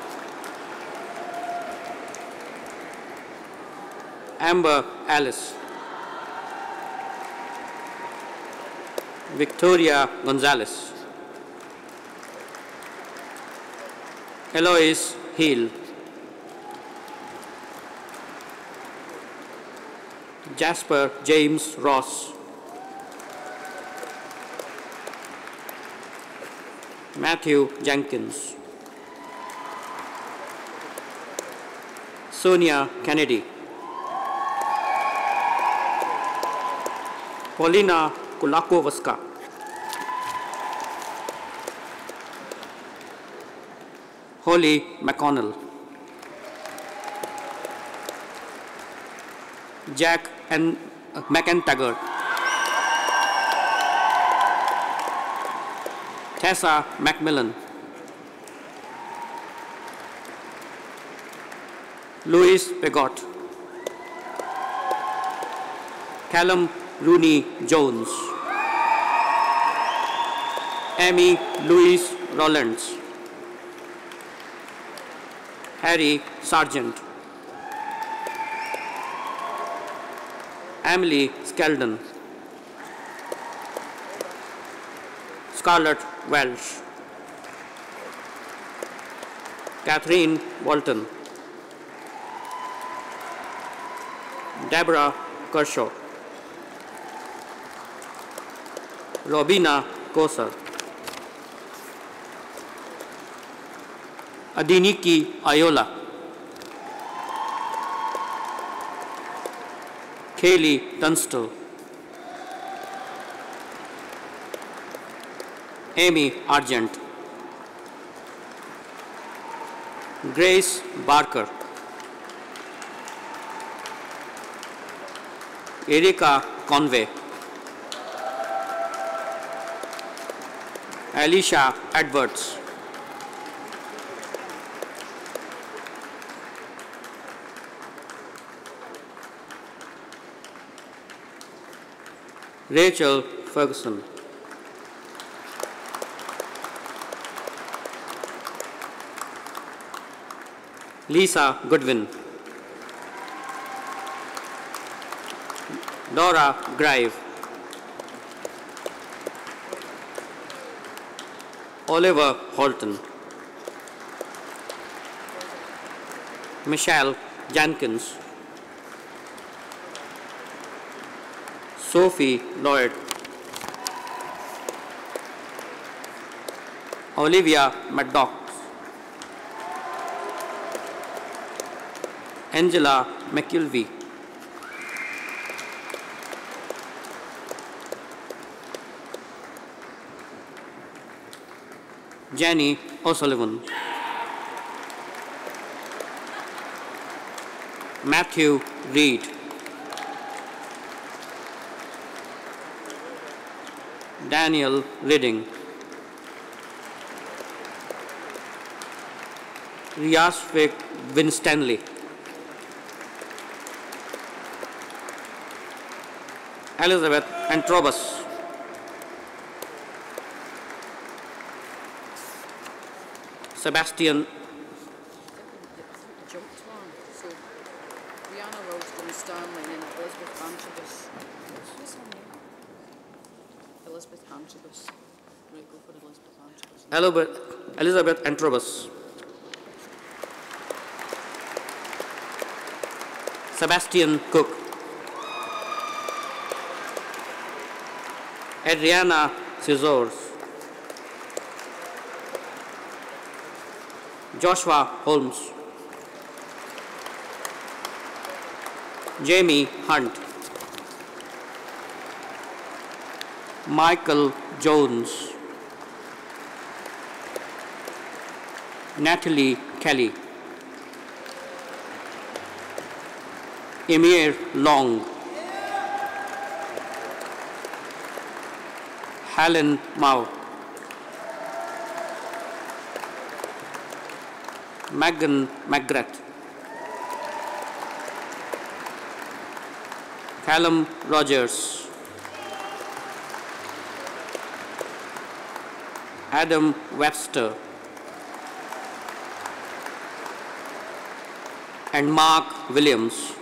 Amber Alice. Victoria Gonzalez. Eloise Hill. Jasper James Ross, Matthew Jenkins, Sonia Kennedy, Paulina Kulakovaska, Holly McConnell, Jack and McIntaggart, Tessa Macmillan, Louis Pegot, Callum Rooney Jones, Amy Louise Rollins, Harry Sargent, Emily Skeldon, Scarlett Welsh, Catherine Walton, Deborah Kershaw, Robina Kosar, Adiniki Ayola, Kaylee Tunstall, Amy Argent, Grace Barker, Erika Conway, Alicia Edwards, Rachel Ferguson, Lisa Goodwin, Dora Grive, Oliver Holton, Michelle Jenkins, Sophie Lloyd, Olivia Maddox, Angela McKilvey, Jenny O'Sullivan, Matthew Reed, Daniel Ridding, Riasvik Winstanley, Elizabeth Antrobus, Sebastian Jumped one. So Rihanna Rose Stanley and Elizabeth Antrobus. Who's her name? Elizabeth Antrobus. Right, go for Elizabeth Antrobus. Elizabeth Antrobus, Sebastian Cook, Adriana Scissors, Joshua Holmes, Jamie Hunt, Michael Jones, Natalie Kelly, Emir Long, Helen Mao, Megan McGrath, Callum Rogers, Adam Webster, and Mark Williams.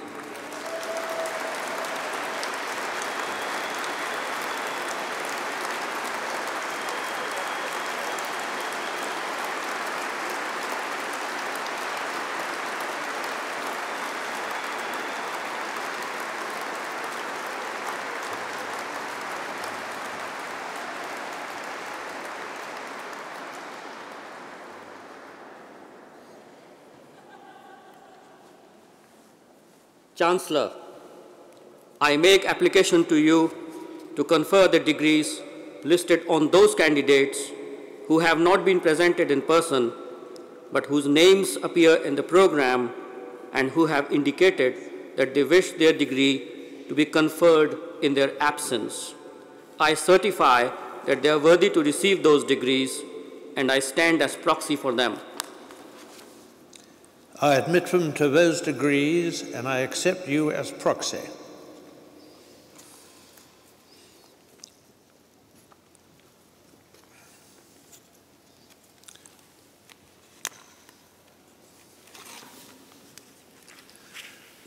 Chancellor, I make application to you to confer the degrees listed on those candidates who have not been presented in person, but whose names appear in the program and who have indicated that they wish their degree to be conferred in their absence. I certify that they are worthy to receive those degrees, and I stand as proxy for them. I admit them to those degrees, and I accept you as proxy.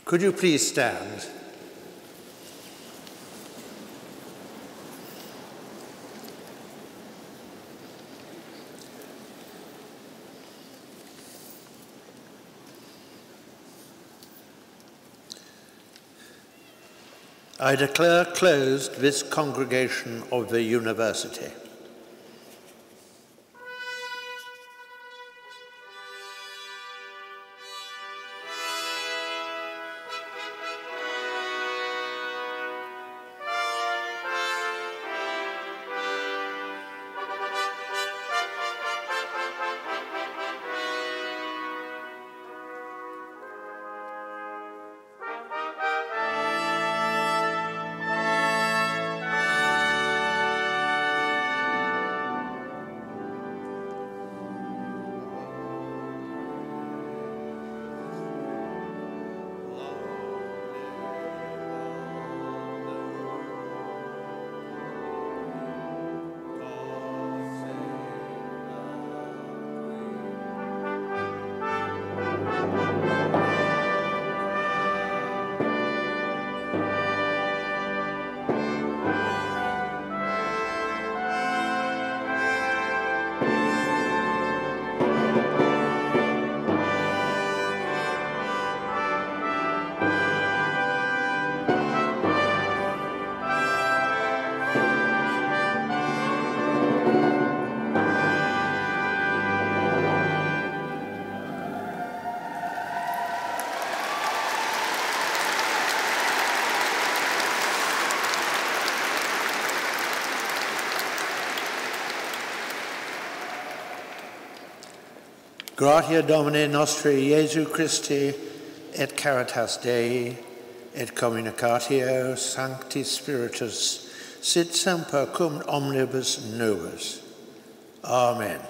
Could you please stand? I declare closed this congregation of the university. Gratia Domini Nostri Jesu Christi et caritas Dei et communicatio Sancti Spiritus sit semper cum omnibus nobis. Amen.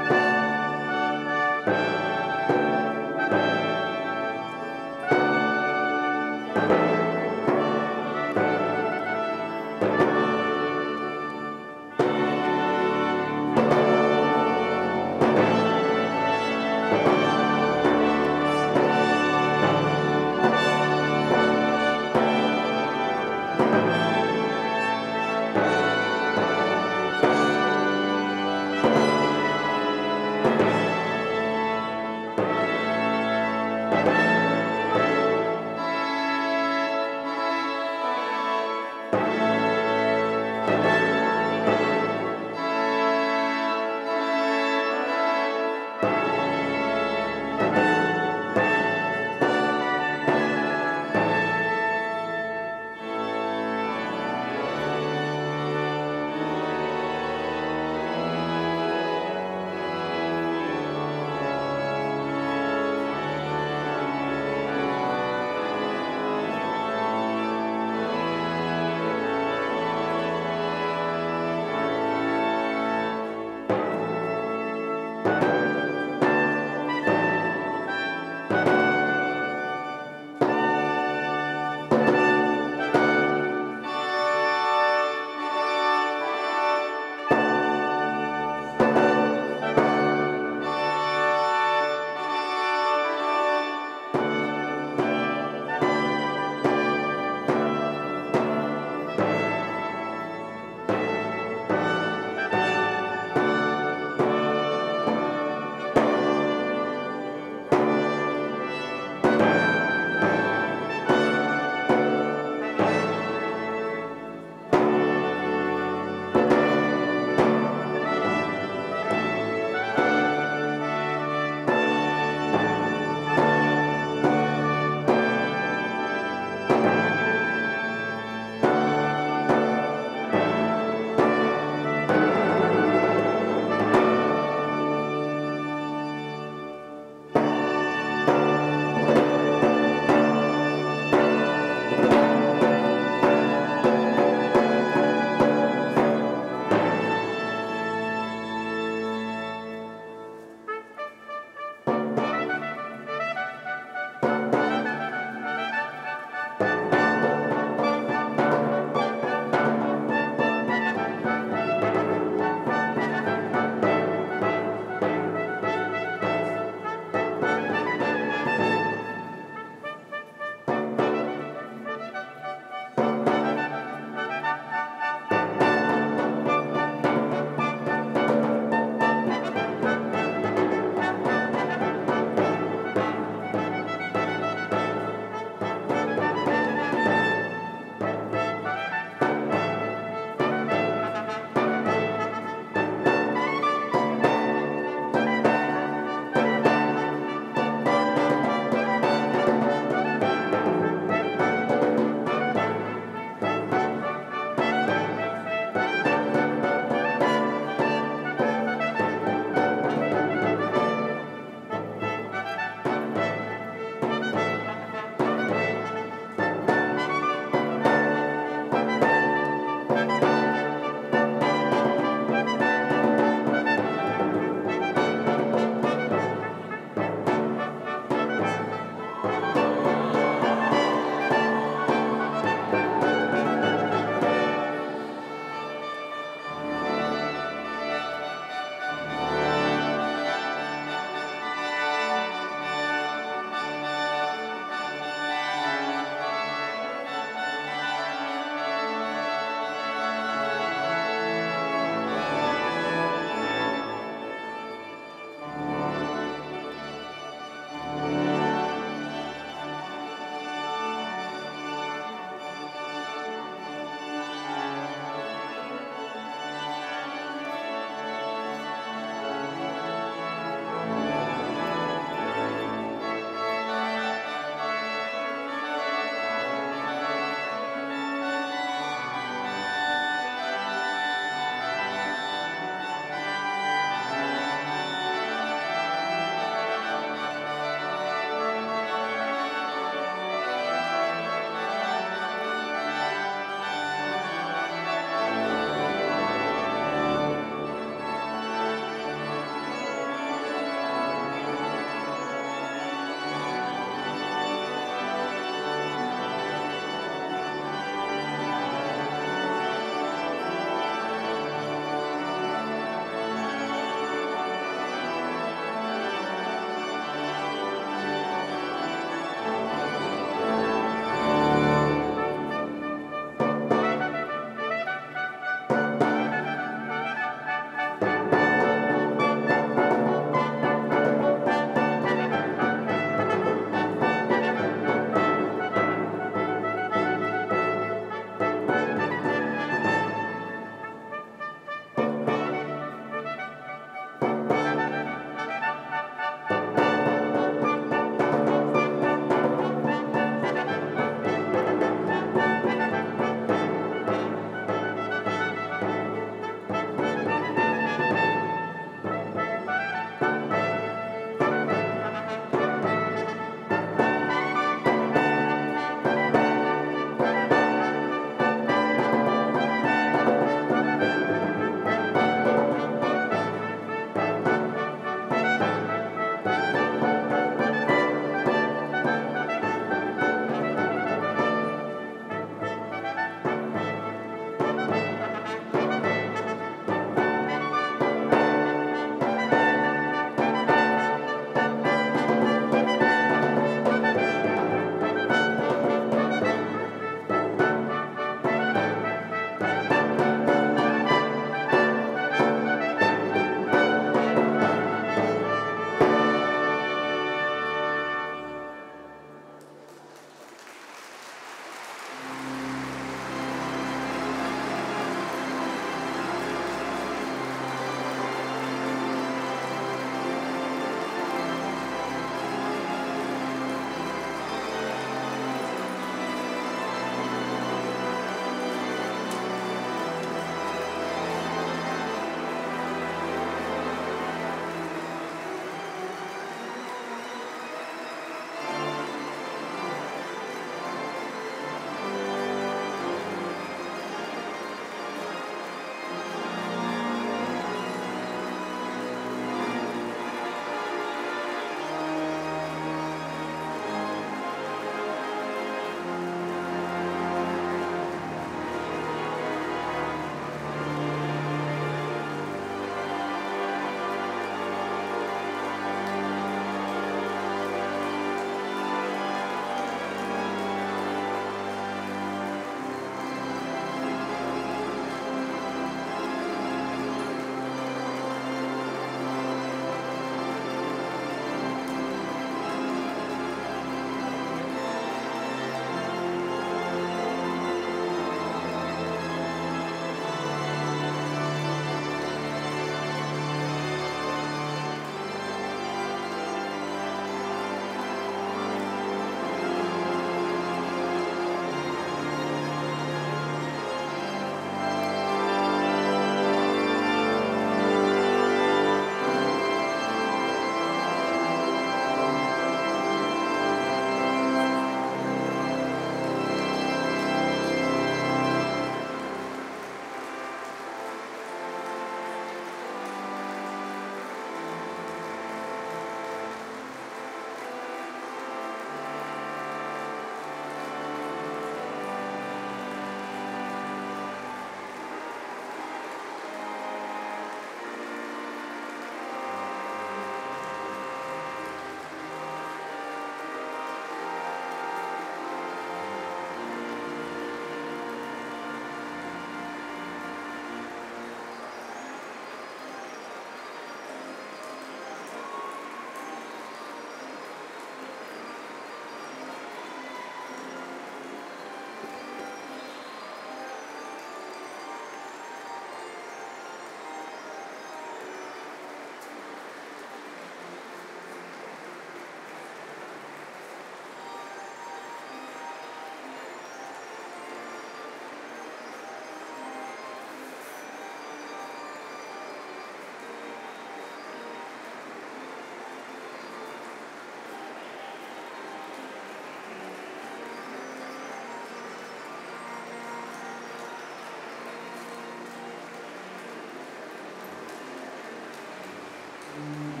Amen.